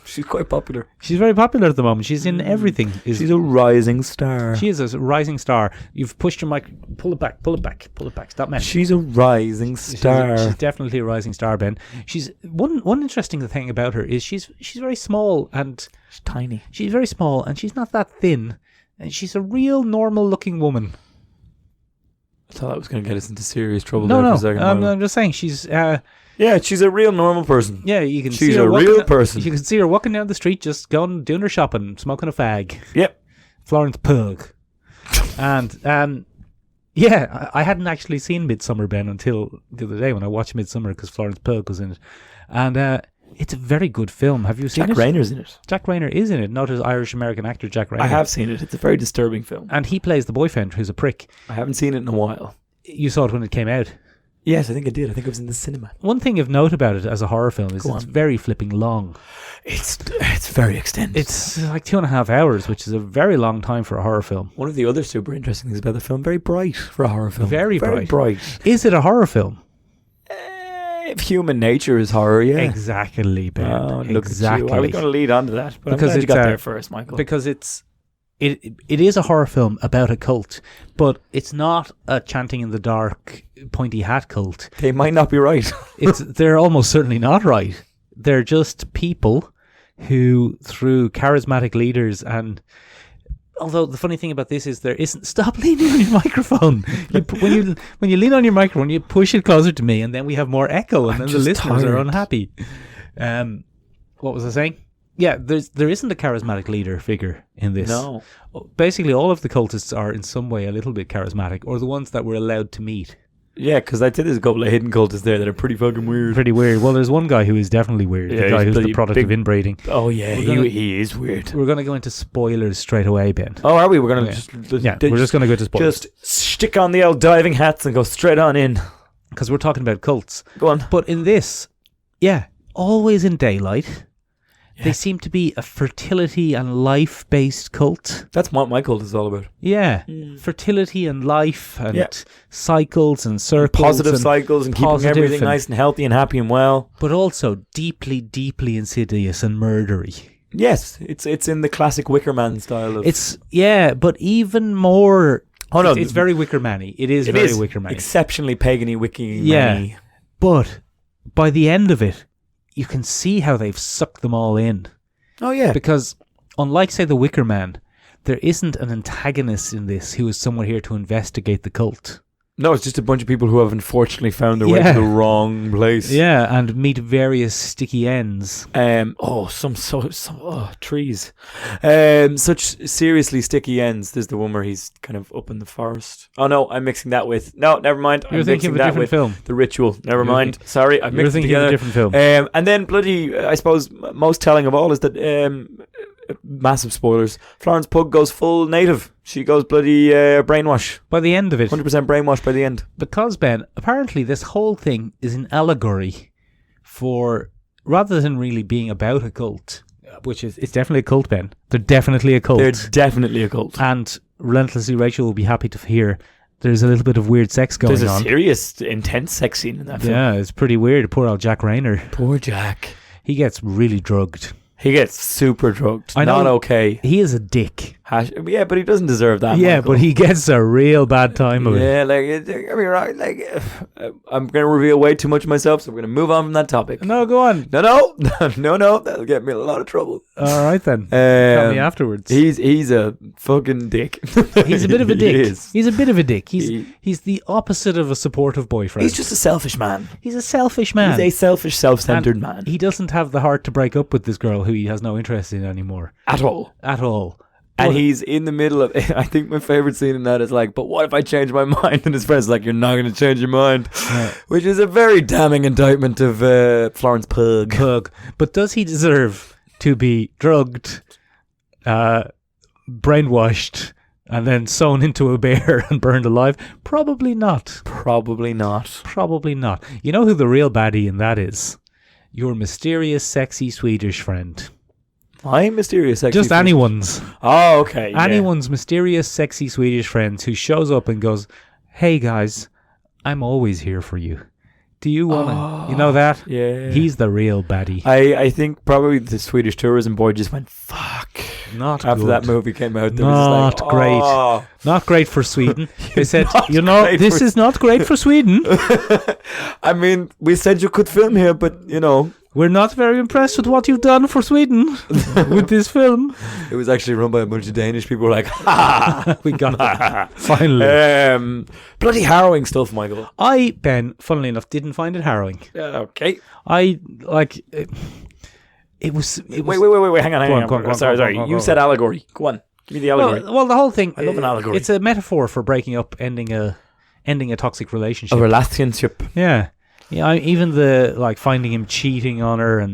She's quite popular. She's very popular at the moment. She's in everything. She's a rising star. She is a rising star. You've pushed your mic. Pull it back. Stop messing. She's a rising star. She's definitely a rising star, Ben. She's one interesting thing about her is she's very small and she's tiny. She's very small and she's not that thin. And she's a real normal looking woman. thought that was going to get us into serious trouble No, there no. for a second. I'm just saying she's. Yeah, she's a real normal person. Yeah, you can. She's see her a walking real person. You can see her walking down the street, just doing her shopping, smoking a fag. Yep. Florence Pugh. And yeah, I hadn't actually seen Midsummer, Ben, until the other day when I watched Midsummer because Florence Pugh was in it, and it's a very good film. Have you seen it? Jack Rayner's in it. Jack Rayner is in it, not as Irish-American actor Jack Rayner. I have seen it. It's a very disturbing film. And he plays the boyfriend who's a prick. I haven't seen it in a while. You saw it when it came out. Yes, I think I did. I think it was in the cinema. One thing of note about it as a horror film is it's very flipping long. It's very extended. It's like 2.5 hours, which is a very long time for a horror film. One of the other super interesting things about the film, very bright for a horror film. Very bright. Is it a horror film? If human nature is horror, yeah. Exactly, Ben. Oh, look exactly. at you. I was going to lead on to that, but because I'm glad you got there first, Michael. Because it is a horror film about a cult, but it's not a chanting in the dark, pointy hat cult. They might not be right. They're almost certainly not right. They're just people who, through charismatic leaders, and although the funny thing about this is there isn't. Stop leaning on your microphone. When you lean on your microphone, you push it closer to me, and then we have more echo, and then the listeners are unhappy. What was I saying? Yeah, there isn't a charismatic leader figure in this. No. Basically, all of the cultists are in some way a little bit charismatic, or the ones that we're allowed to meet. Yeah, because I think there's a couple of hidden cultists there that are pretty fucking weird. Pretty weird. Well, there's one guy who is definitely weird. Yeah, the guy who's the big, product of inbreeding. Oh, yeah, he is weird. We're going to go into spoilers straight away, Ben. Oh, are we? We're going to we're just going to go to spoilers. Just stick on the old diving hats and go straight on in. Because we're talking about cults. Go on. But in this, always in daylight. Yeah. They seem to be a fertility and life-based cult. That's what my cult is all about. Yeah. Fertility and life and cycles and circles. Positive cycles and keeping everything nice and healthy and happy and well. But also deeply, deeply insidious and murdery. Yes. It's in the classic Wicker Man style of... but even more... Oh, no. It's very Wicker Man-y. It is very Wicker Man-y. Exceptionally pagan-y, wicky-man-y. Yeah. But by the end of it, you can see how they've sucked them all in. Oh, yeah. Because, unlike, say, the Wicker Man, there isn't an antagonist in this who is someone here to investigate the cult. No, it's just a bunch of people who have unfortunately found their way to the wrong place. Yeah, and meet various sticky ends. Trees. Such seriously sticky ends. There's the one where he's kind of up in the forest. Oh no, I'm mixing that with... No, never mind. You're thinking of a different film. The Ritual. Never mind. Sorry, I'm mixing it together. You're thinking of a different film. And then bloody, I suppose, most telling of all is that... massive spoilers. Florence Pugh goes full native. She goes bloody brainwash. By the end of it. 100% brainwash by the end. Because, Ben, apparently this whole thing is an allegory for, rather than really being about a cult, it's definitely a cult, Ben. They're definitely a cult. They're definitely a cult. And relentlessly Rachel will be happy to hear there's a little bit of weird sex going on. There's a serious, intense sex scene in that film. Yeah, it's pretty weird. Poor old Jack Rayner. Poor Jack. He gets really drugged. He gets super drugged. I know. Not okay. He is a dick. Yeah, but he doesn't deserve that. Yeah, Michael. but he gets a real bad time of it. Yeah, I'm going to reveal way too much of myself, so we're going to move on from that topic. No, go on. No, that'll get me in a lot of trouble. All right then. Tell me afterwards. He's a fucking dick. He's a bit of a dick. He is. He's a bit of a dick. He's the opposite of a supportive boyfriend. He's just a selfish man. He's a selfish man. He's a selfish, self-centered man. He doesn't have the heart to break up with this girl who he has no interest in anymore. At all. And he's in the middle of... I think my favourite scene in that is like, but what if I change my mind? And his friend's like, you're not going to change your mind. Yeah. Which is a very damning indictment of Florence Pugh. But does he deserve to be drugged, brainwashed, and then sewn into a bear and burned alive? Probably not. Probably not. You know who the real baddie in that is? Your mysterious, sexy Swedish friend. My mysterious sexy Just anyone's. Oh, okay. Anyone's mysterious sexy Swedish friend who shows up and goes, hey guys, I'm always here for you. Do you want to... You know that? Yeah. He's the real baddie. I think probably the Swedish tourism board just went, fuck. Not After good. that movie came out. Not like, great. Not great for Sweden. They said, this is not great for Sweden. I mean, we said you could film here, but, we're not very impressed with what you've done for Sweden with this film. It was actually run by a bunch of Danish people. Who were like, ha! We got it. Finally. Bloody harrowing stuff, Michael. Ben, funnily enough, didn't find it harrowing. Okay. I, like... It was... Wait. Hang on. Go on, Sorry. You said allegory. Go on. Give me the allegory. Well, the whole thing... I love an allegory. It's a metaphor for breaking up, ending a toxic relationship. A relationship. Yeah. Even the, like, finding him cheating on her,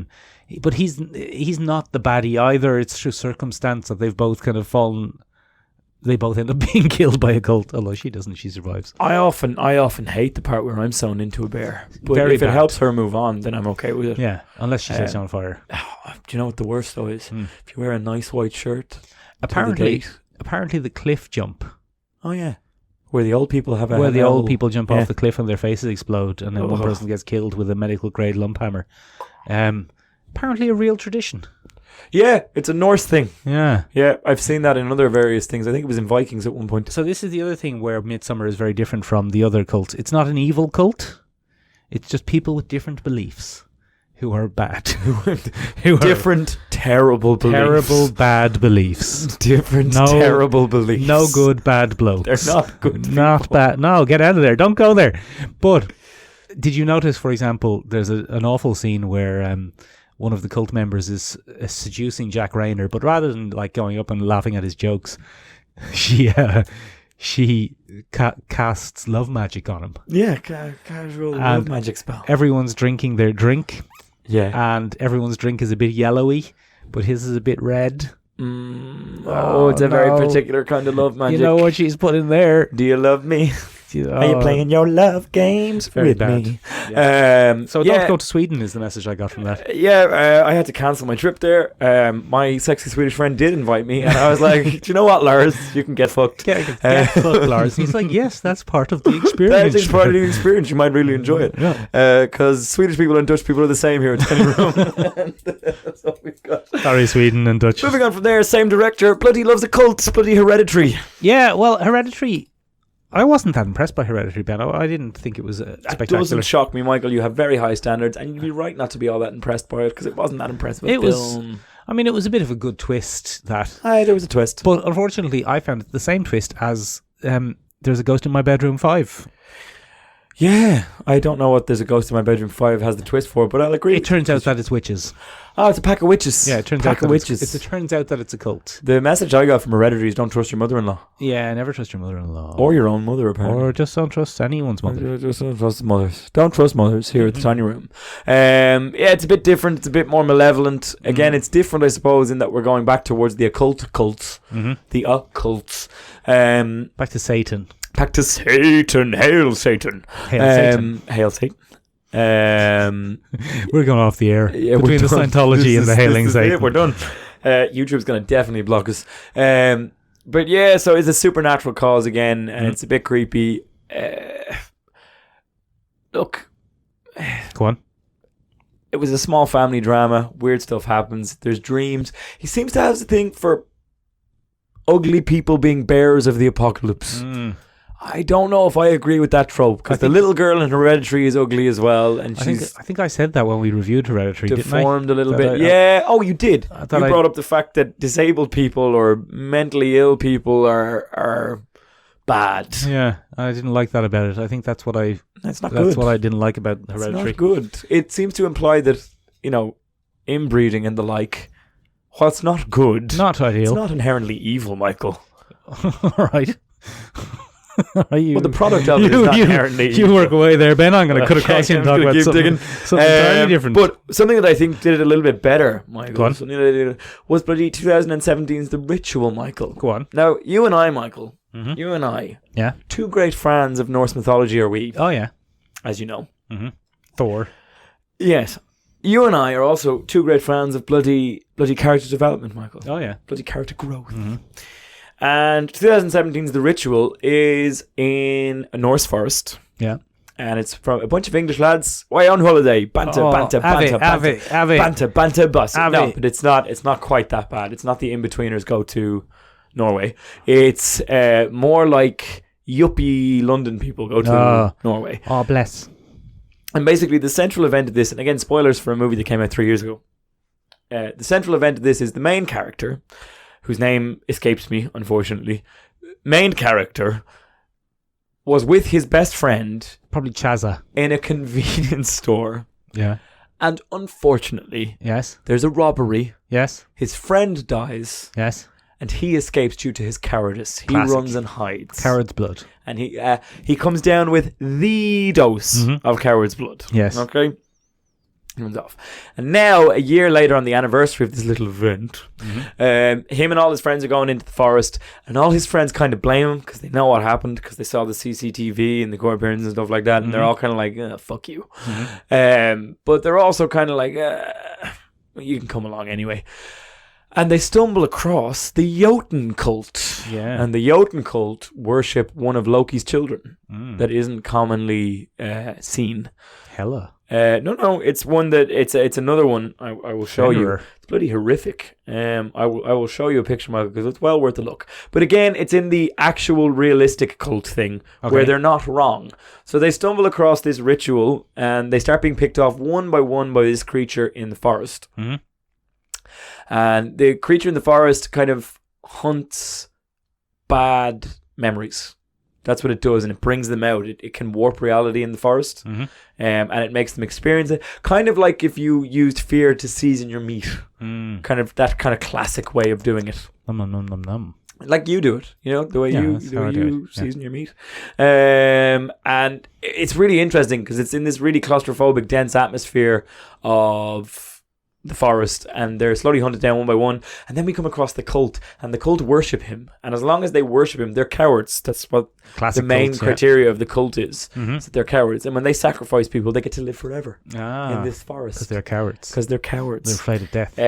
but he's not the baddie either. It's through circumstance that they've both kind of fallen... They both end up being killed by a cult, although she doesn't. She survives. I often hate the part where I'm sewn into a bear. But Very if it helps her move on, then I'm okay with it. Yeah, unless she sets you on fire. Do you know what the worst though is? If you wear a nice white shirt. Apparently the cliff jump. Oh yeah, where the old people have where the old people jump off the cliff and their faces explode, and then one person gets killed with a medical grade lump hammer. Apparently a real tradition. Yeah, it's a Norse thing. Yeah, I've seen that in other various things. I think it was in Vikings at one point. So this is the other thing where Midsummer is very different from the other cults. It's not an evil cult. It's just people with different beliefs who are bad. who different terrible beliefs. Terrible bad beliefs. Different terrible beliefs. No good bad blokes. They're not good people. Not bad. No, get out of there. Don't go there. But did you notice, for example, there's an awful scene where one of the cult members is seducing Jack Rayner, but rather than like going up and laughing at his jokes, she casts love magic on him. Yeah, casual love magic spell. Everyone's drinking their drink. Yeah. And everyone's drink is a bit yellowy, but his is a bit red. It's a very particular kind of love magic. You know what she's put in there? Do you love me? Are you playing your love games with me? Yeah. So don't go to Sweden is the message I got from that. I had to cancel my trip there. My sexy Swedish friend did invite me, and I was like, do you know what, Lars? You can get fucked. Get fucked, Lars. And he's like, yes, that's part of the experience. That's part of the experience. You might really enjoy it. Because Swedish people and Dutch people are the same here at Tiny Room. That's what we've got. Sorry, Sweden and Dutch. Moving on from there, same director. Bloody loves a cult. Bloody Hereditary. Yeah, well, Hereditary... I wasn't that impressed by Hereditary, Ben. I didn't think it was spectacular. It doesn't shock me, Michael. You have very high standards, and you'd be right not to be all that impressed by it, because it wasn't that impressive. It was a bit of a good twist. There was a twist. But unfortunately, I found it the same twist as There's a Ghost in My Bedroom 5. Yeah, I don't know what There's a Ghost in My Bedroom 5 has the twist for, but I'll agree. It turns out that it's witches. Oh, it's a pack of witches. Yeah, it turns out that it turns out that it's a cult. The message I got from Hereditary is don't trust your mother-in-law. Yeah, never trust your mother-in-law. Or your own mother, apparently. Or just don't trust anyone's mother. Just don't trust mothers. Don't trust mothers here at the Tiny Room. It's a bit different. It's a bit more malevolent. Again, it's different, I suppose, in that we're going back towards the occult cults. The occults. Back to Satan. Back to Satan. Hail Satan. Hail Satan. Hail Satan. We're going off the air between the Scientology and the hailing Satan. We're done. YouTube's going to definitely block us. But yeah, so it's a supernatural cause again, and it's a bit creepy. Look, go on. It was a small family drama. Weird stuff happens. There's dreams. He seems to have the thing for ugly people being bearers of the apocalypse. I don't know if I agree with that trope, because the little girl in Hereditary is ugly as well, and I think I said that when we reviewed Hereditary, deformed didn't I? a little bit. You did. You brought up the fact that disabled people or mentally ill people are bad. Yeah, I didn't like that about it. I think that's what I didn't like about Hereditary. It's not good. It seems to imply that, inbreeding and the like, while it's not good, not ideal, it's not inherently evil, Michael. All right. The product of it is not inherently evil. You work away there, Ben. I'm going to cut across you and talk about something entirely different. But something that I think did it a little bit better, Michael, was bloody 2017's The Ritual, Michael. Go on. Now, you and I, Michael, two great fans of Norse mythology are we. Oh, yeah. As you know. Thor. Yes. You and I are also two great fans of bloody character development, Michael. Oh, yeah. Bloody character growth. And 2017's The Ritual is in a Norse forest. Yeah. And it's from a bunch of English lads away on holiday. Banter bus. No, but it's not quite that bad. It's not the in-betweeners go to Norway. It's more like yuppie London people go to Norway. Oh, bless. And basically the central event of this, and again, spoilers for a movie that came out 3 years ago. The central event of this is the main character, whose name escapes me, unfortunately. Main character was with his best friend. Probably Chaza. In a convenience store. Yeah. And unfortunately, Yes. there's a robbery. Yes. His friend dies. Yes. And he escapes due to his cowardice. He Classic. runs and hides. Coward's blood. And he comes down with the dose of coward's blood. Yes. Okay? He runs off. And now, a year later, on the anniversary of this little event, him and all his friends are going into the forest, and all his friends kind of blame him because they know what happened, because they saw the CCTV and the court appearances and stuff like that, and they're all kind of like, fuck you. But they're also kind of like, you can come along anyway. And they stumble across the Jotun cult. Yeah. And the Jotun cult worship one of Loki's children that isn't commonly seen. Hella. No, it's one that it's another one. I will show you. It's bloody horrific. I will show you a picture, Michael, because it's well worth a look. But again, it's in the actual realistic cult thing where they're not wrong. So they stumble across this ritual and they start being picked off one by this creature in the forest. Mm-hmm. And the creature in the forest kind of hunts bad memories. That's what it does, and it brings them out. It can warp reality in the forest, and it makes them experience it. Kind of like if you used fear to season your meat. Kind of that kind of classic way of doing it. Nom, nom, nom, nom, nom. Like you do it, the way you season your meat. And it's really interesting because it's in this really claustrophobic, dense atmosphere of the forest, and they're slowly hunted down one by one, and then we come across the cult, and the cult worship him, and as long as they worship him, they're cowards. That's what Classic the main cults, criteria of the cult is that they're cowards, and when they sacrifice people, they get to live forever in this forest Because they're cowards. because they're cowards. They're afraid of death.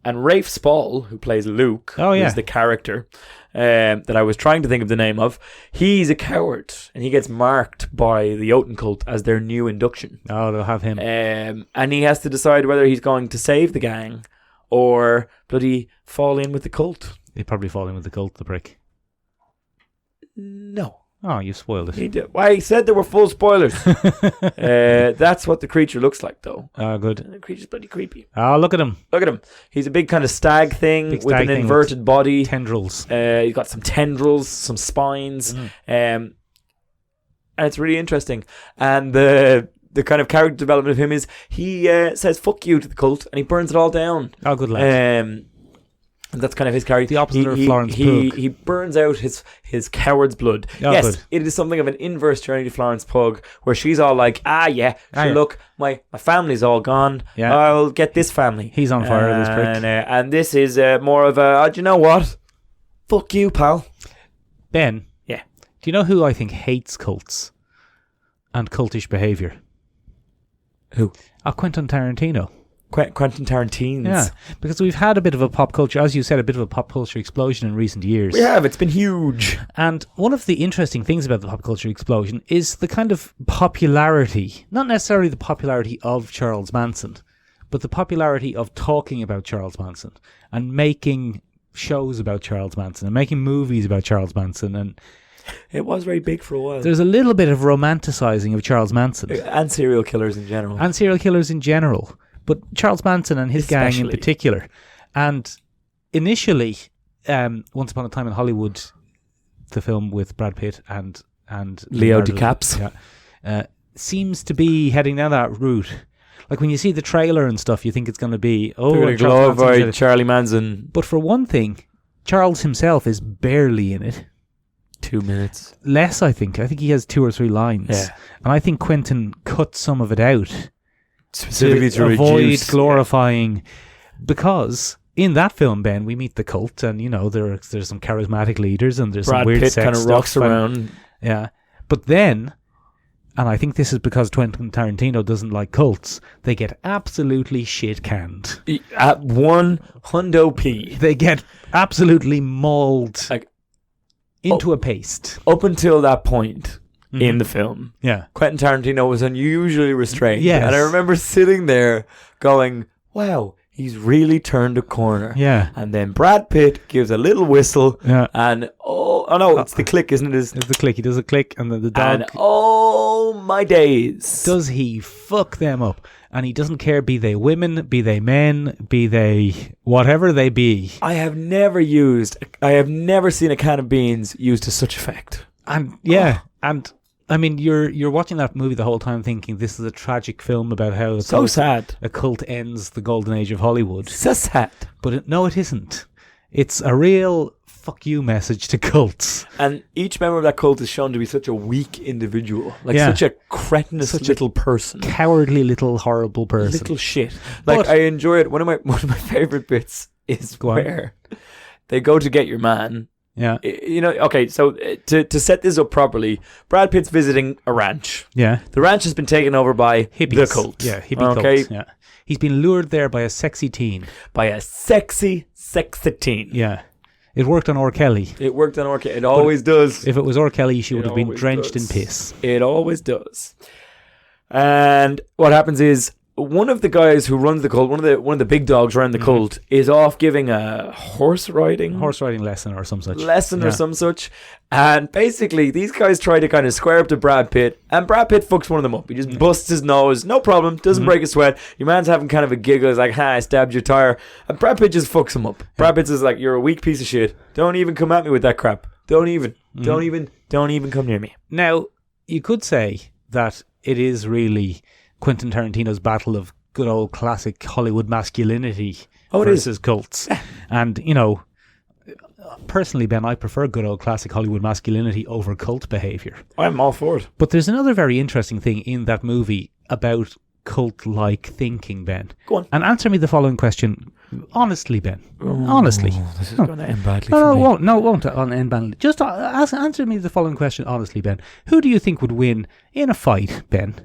And Rafe Spall, who plays Luke, who's the character that I was trying to think of the name of, he's a coward, and he gets marked by the Jotun cult as their new induction. Oh, they'll have him. And he has to decide whether he's going to save the gang or bloody fall in with the cult. He'd probably fall in with the cult, the prick. No. Oh, you spoiled it. He did. Well, he said there were full spoilers. That's what the creature looks like, though. Oh, good. And the creature's bloody creepy. Oh, look at him. Look at him. He's a big kind of stag thing with an inverted body. Tendrils. He's got some tendrils, some spines. And it's really interesting. And the kind of character development of him is he says fuck you to the cult and he burns it all down. Oh, good lad. And that's kind of his character. The opposite of Florence Pugh. He burns out his coward's blood. Oh, yes, good. it is something of an inverse journey to Florence Pugh, where she's all like, look, my family's all gone. Yeah. I'll get this family. He's on fire, this prick. And this is more of a, do you know what? Fuck you, pal. Ben. Yeah. Do you know who I think hates cults and cultish behaviour? Who? Quentin Tarantino. Quentin Tarantino. Yeah, because we've had a bit of a pop culture, as you said, a bit of a pop culture explosion in recent years. We have. It's been huge. And one of the interesting things about the pop culture explosion is the kind of popularity, not necessarily the popularity of Charles Manson, but the popularity of talking about Charles Manson and making shows about Charles Manson and making movies about Charles Manson. And it was very big for a while. There's a little bit of romanticizing of Charles Manson. And serial killers in general. But Charles Manson and his gang in particular. And initially, Once Upon a Time in Hollywood, the film with Brad Pitt and Leo DiCaprio, seems to be heading down that route. Like when you see the trailer and stuff, you think it's going to be glorified Charlie Manson. But for one thing, Charles himself is barely in it. 2 minutes. Less, I think. I think he has 2 or 3 lines. Yeah. And I think Quentin cut some of it out. Specifically to avoid reduce, glorifying, because in that film, Ben, we meet the cult, and there's some charismatic leaders, and there's Brad some weird Pitt sex kind of stuff rocks around. Yeah, but then, and I think this is because Quentin Tarantino doesn't like cults, they get absolutely shit canned. At $100p, they get absolutely mauled into a paste. Up until that point. In the film. Yeah. Quentin Tarantino was unusually restrained. Yes. And I remember sitting there going, wow, He's really turned a corner. Yeah. And then Brad Pitt gives a little whistle. Yeah. And oh no, it's the click, isn't it? It's the click. He does a click, and then the dog. And oh my days. Does he fuck them up? And he doesn't care, be they women, be they men, be they whatever they be. I have never seen a can of beans used to such effect. And yeah, and I mean, you're watching that movie the whole time thinking this is a tragic film about how Sad. a cult ends the golden age of Hollywood. So sad. But no, it isn't. It's a real fuck you message to cults. And each member of that cult is shown to be such a weak individual. Like such a cretinous little person. Cowardly little horrible person. Little shit. Like, I enjoy it. One of my favorite bits is where they go to get your man. Yeah. You know, okay, so to set this up properly, Brad Pitt's visiting a ranch. Yeah. The ranch has been taken over by hippies. the cult. Yeah, hippie cult. Yeah. He's been lured there by a sexy teen. By a sexy teen. Yeah. It worked on R. Kelly. It worked on R. Kelly. It always does. If it was R. Kelly, she would have been drenched in piss. It always does. And what happens is, one of the guys who runs the cult, one of the big dogs around the cult, is off giving a horse riding lesson or some such. Or some such. And basically, these guys try to kind of square up to Brad Pitt, and Brad Pitt fucks one of them up. He just busts his nose, no problem, doesn't break a sweat. Your man's having kind of a giggle, he's like, "Ha, I stabbed your tire." And Brad Pitt just fucks him up. Brad Pitt is like, "You're a weak piece of shit. Don't even come at me with that crap. Don't even come near me." Now, you could say that it is really Quentin Tarantino's battle of good old classic Hollywood masculinity versus cults. And, you know, personally, Ben, I prefer good old classic Hollywood masculinity over cult behaviour. I'm all for it. But there's another very interesting thing in that movie about cult-like thinking, Ben. Go on. And answer me the following question, honestly, Ben. Honestly. This is going to end badly for me. No, it won't end badly. Just answer me the following question, honestly, Ben. Who do you think would win in a fight, Ben?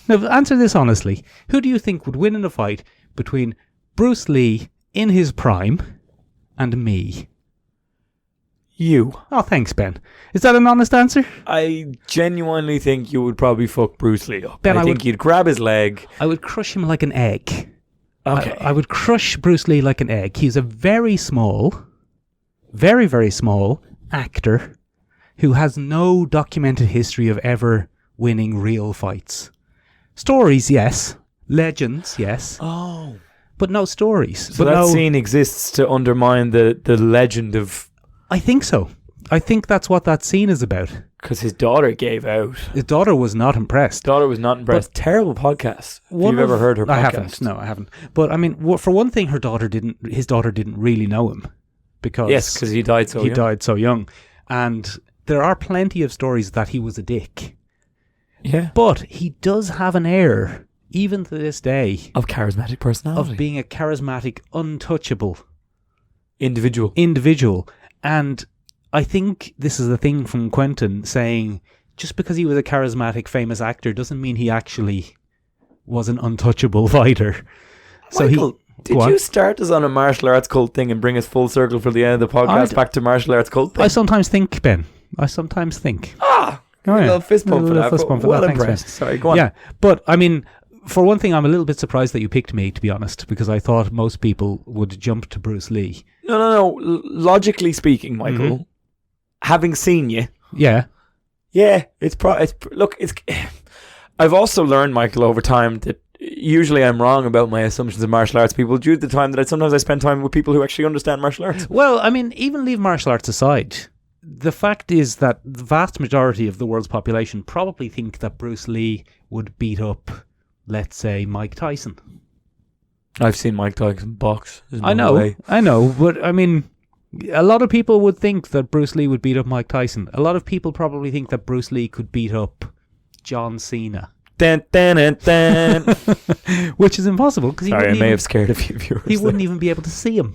Now, answer this honestly. Who do you think would win in a fight between Bruce Lee in his prime and me? You. Oh, thanks, Ben. Is that an honest answer? I genuinely think you would probably fuck Bruce Lee up. Ben, I think you'd grab his leg. I would crush him like an egg. Okay. I would crush Bruce Lee like an egg. He's a very small, very, very small actor who has no documented history of ever winning real fights. Stories, yes. Legends, yes. Oh. But no stories. So that scene exists to undermine the legend of... I think so. I think that's what that scene is about. Because his daughter gave out. His daughter was not impressed. But terrible podcast. If you've ever heard her podcast. I haven't. No, I haven't. But I mean, for one thing, his daughter didn't really know him. Because he died so young. He died so young. And there are plenty of stories that he was a dick. Yeah. But he does have an air, even to this day, of charismatic personality. Of being a charismatic, untouchable individual. And I think this is the thing from Quentin saying, just because he was a charismatic, famous actor doesn't mean he actually was an untouchable fighter. Michael, did you start us on a martial arts cult thing and bring us full circle for the end of the podcast back to martial arts cult thing? I sometimes think, Ben. A little fist bump for that. Well impressed. Sorry, go on. Yeah, but I mean, for one thing, I'm a little bit surprised that you picked me, to be honest, because I thought most people would jump to Bruce Lee. No. Logically speaking, Michael, having seen you, yeah, I've also learned, Michael, over time that usually I'm wrong about my assumptions of martial arts people due to the time that sometimes I spend time with people who actually understand martial arts. Well, I mean, even leave martial arts aside. The fact is that the vast majority of the world's population probably think that Bruce Lee would beat up, let's say, Mike Tyson. I've seen Mike Tyson box. I know, but I mean, a lot of people would think that Bruce Lee would beat up Mike Tyson. A lot of people probably think that Bruce Lee could beat up John Cena. Dun, dun, dun, dun. Which is impossible because I may have scared a few viewers. He wouldn't even be able to see him.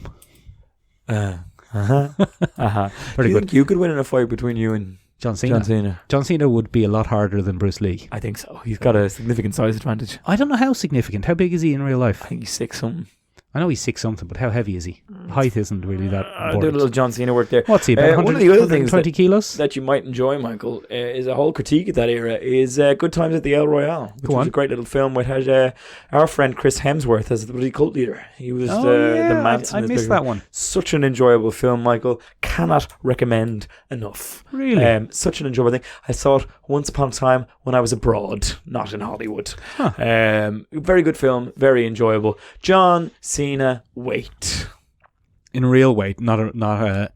Pretty good. You could win in a fight between you and John Cena. John Cena would be a lot harder than Bruce Lee. I think so. He's got a significant size advantage. I don't know how significant. How big is he in real life? I think he's 6 something. I know he's 6 something, but how heavy is he? Height isn't really that I important. did a little John Cena work there. What's he, about one of the other things 120 kilos? that you might enjoy, Michael, is a whole critique of that era, is Good Times at the El Royale, which was a great little film which had our friend Chris Hemsworth as the bloody cult leader. He was the Manson. I missed that one. Such an enjoyable film, Michael. Cannot recommend enough. Really? Such an enjoyable thing. I saw it once upon a time when I was abroad, not in Hollywood. Huh. Very good film, very enjoyable. John Cena weight. In real weight, not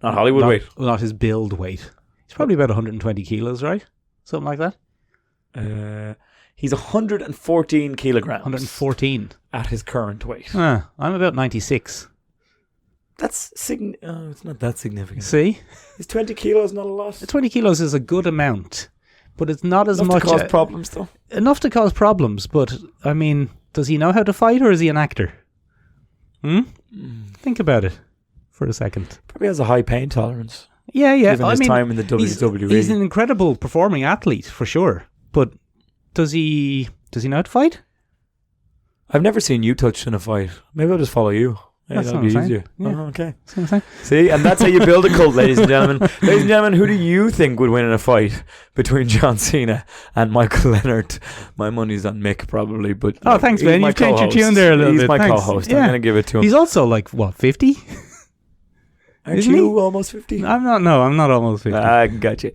Hollywood weight. Not his build weight. He's probably about 120 kilos, right? Something like that. He's 114 kilograms. 114 at his current weight. I'm about 96. That's it's not that significant. See? Is 20 kilos not a lot? 20 kilos is a good amount, but it's not as Enough much. to cause problems, though. Enough to cause problems, but, I mean, does he know how to fight, or is he an actor? Think about it for a second. Probably has a high pain tolerance. Yeah. Given his time in the WWE. He's an incredible performing athlete, for sure. But does he know how to fight? I've never seen you touched in a fight. Maybe I'll just follow you. Yeah, that'll be easier. Yeah. Okay. That's what I'm saying. See, and that's how you build a cult, ladies and gentlemen. Ladies and gentlemen, who do you think would win in a fight between John Cena and Michael Leonard? My money's on Mick, probably. But thanks, Ben. You've changed your tune there a little bit. He's my Thanks. co-host. Yeah. I'm going to give it to him. He's also like, 50? Aren't Isn't you almost 50? I'm not almost 50. I got you.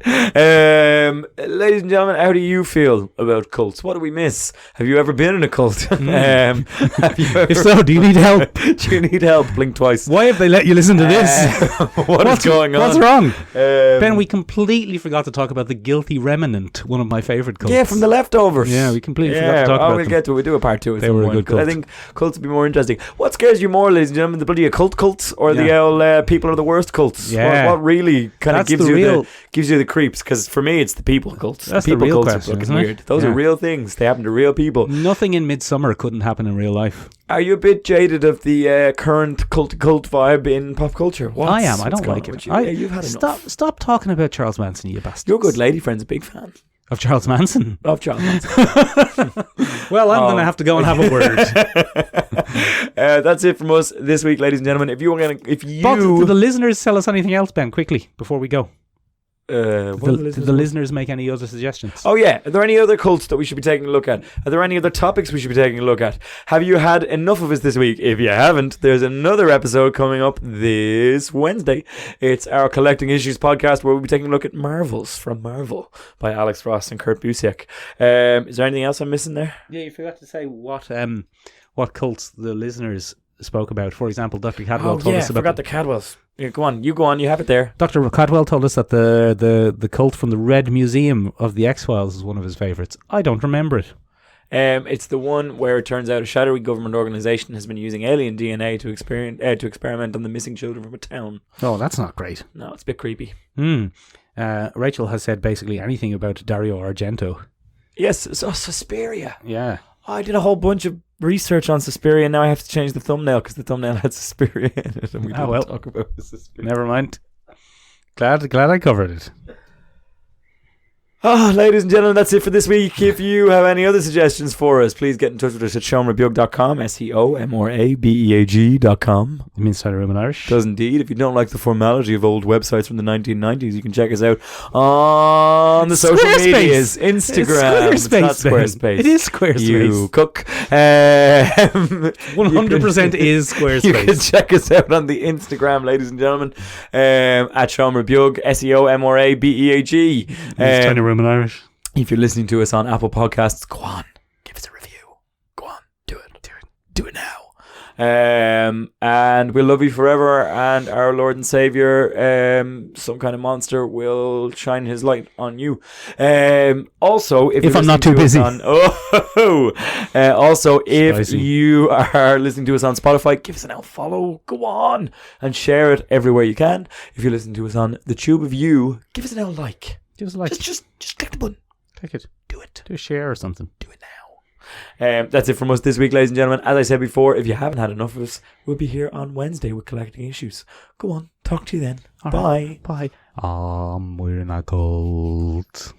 Ladies and gentlemen, how do you feel about cults? What do we miss? Have you ever been in a cult? Have you ever, If so, do you need help? do you need help? Blink twice. Why have they let you listen to this? What's going on? What's wrong? Ben, we completely forgot to talk about the Guilty Remnant, one of my favourite cults. Yeah, from The Leftovers. Yeah, we completely forgot to talk about we'll them. get to it. We'll do a part 2 at They some were a point, good 'cause I cult. think cults would be more interesting. What scares you more, ladies and gentlemen, the bloody occult cults or the old people are the worst cults? Yeah. What really kind of That's gives the you the creeps? Because for me, it's the people cults. That's people the real cults question, are fucking isn't it? weird. Those Yeah. are real things. They happen to real people. Nothing in Midsummer couldn't happen in real life. Are you a bit jaded of the current cult vibe in pop culture? I am. I don't like it. You've had enough. Stop talking about Charles Manson, you bastard. Your good lady friend's a big fan Of Charles Manson? of Charles Manson. Well, I'm going to have to go and have a word. That's it from us this week, ladies and gentlemen. But do the listeners tell us anything else, Ben, quickly, before we go? Did the listeners make any other suggestions? Oh yeah, are there any other cults that we should be taking a look at? Are there any other topics we should be taking a look at? Have you had enough of us this week? If you haven't, there's another episode coming up this Wednesday. It's our Collecting Issues podcast, where we'll be taking a look at Marvels from Marvel by Alex Frost and Kurt Busiek. Is there anything else I'm missing there? Yeah, you forgot to say what cults the listeners spoke about. For example, Dr. Cadwell told us about... I forgot the Cadwells. Yeah, go on, you have it there. Dr. Cadwell told us that the cult from the Red Museum of the X-Files is one of his favourites. I don't remember it. It's the one where it turns out a shadowy government organisation has been using alien DNA to experiment on the missing children from a town. Oh, that's not great. No, it's a bit creepy. Rachel has said basically anything about Dario Argento. Yes, so Suspiria. Yeah. I did a whole bunch of research on Suspiria, and now I have to change the thumbnail because the thumbnail had Suspiria in it, and we don't talk about Suspiria. Never mind. Glad I covered it. Ladies and gentlemen, that's it for this week. If you have any other suggestions for us, please get in touch with us at seomrabeag.com, seomrabeag.com. You mean Cider Room in Irish? Does indeed. If you don't like the formality of old websites from the 1990s, you can check us out on the social medias. Instagram. It's not Squarespace. It is Squarespace. You cook. 100% is Squarespace. You can check us out on the Instagram, ladies and gentlemen, at Sean Rabeag, seomrabeag. Tiny Room in Irish. If you're listening to us on Apple Podcasts, go on, give us a review. Go on, do it now. And we'll love you forever, and our Lord and Savior, some kind of monster, will shine his light on you. Also, if I'm not too busy. Also, if you are listening to us on Spotify, give us an follow. Go on and share it everywhere you can. If you're listening to us on the Tube of You, give us an like. Give us a like. Just click the button. Click it. Do it. Do a share or something. Do it now. That's it from us this week, ladies and gentlemen. As I said before, if you haven't had enough of us, we'll be here on Wednesday with Collecting Issues. Go on. Talk to you then. All Bye. Right. Bye. We're in a cult.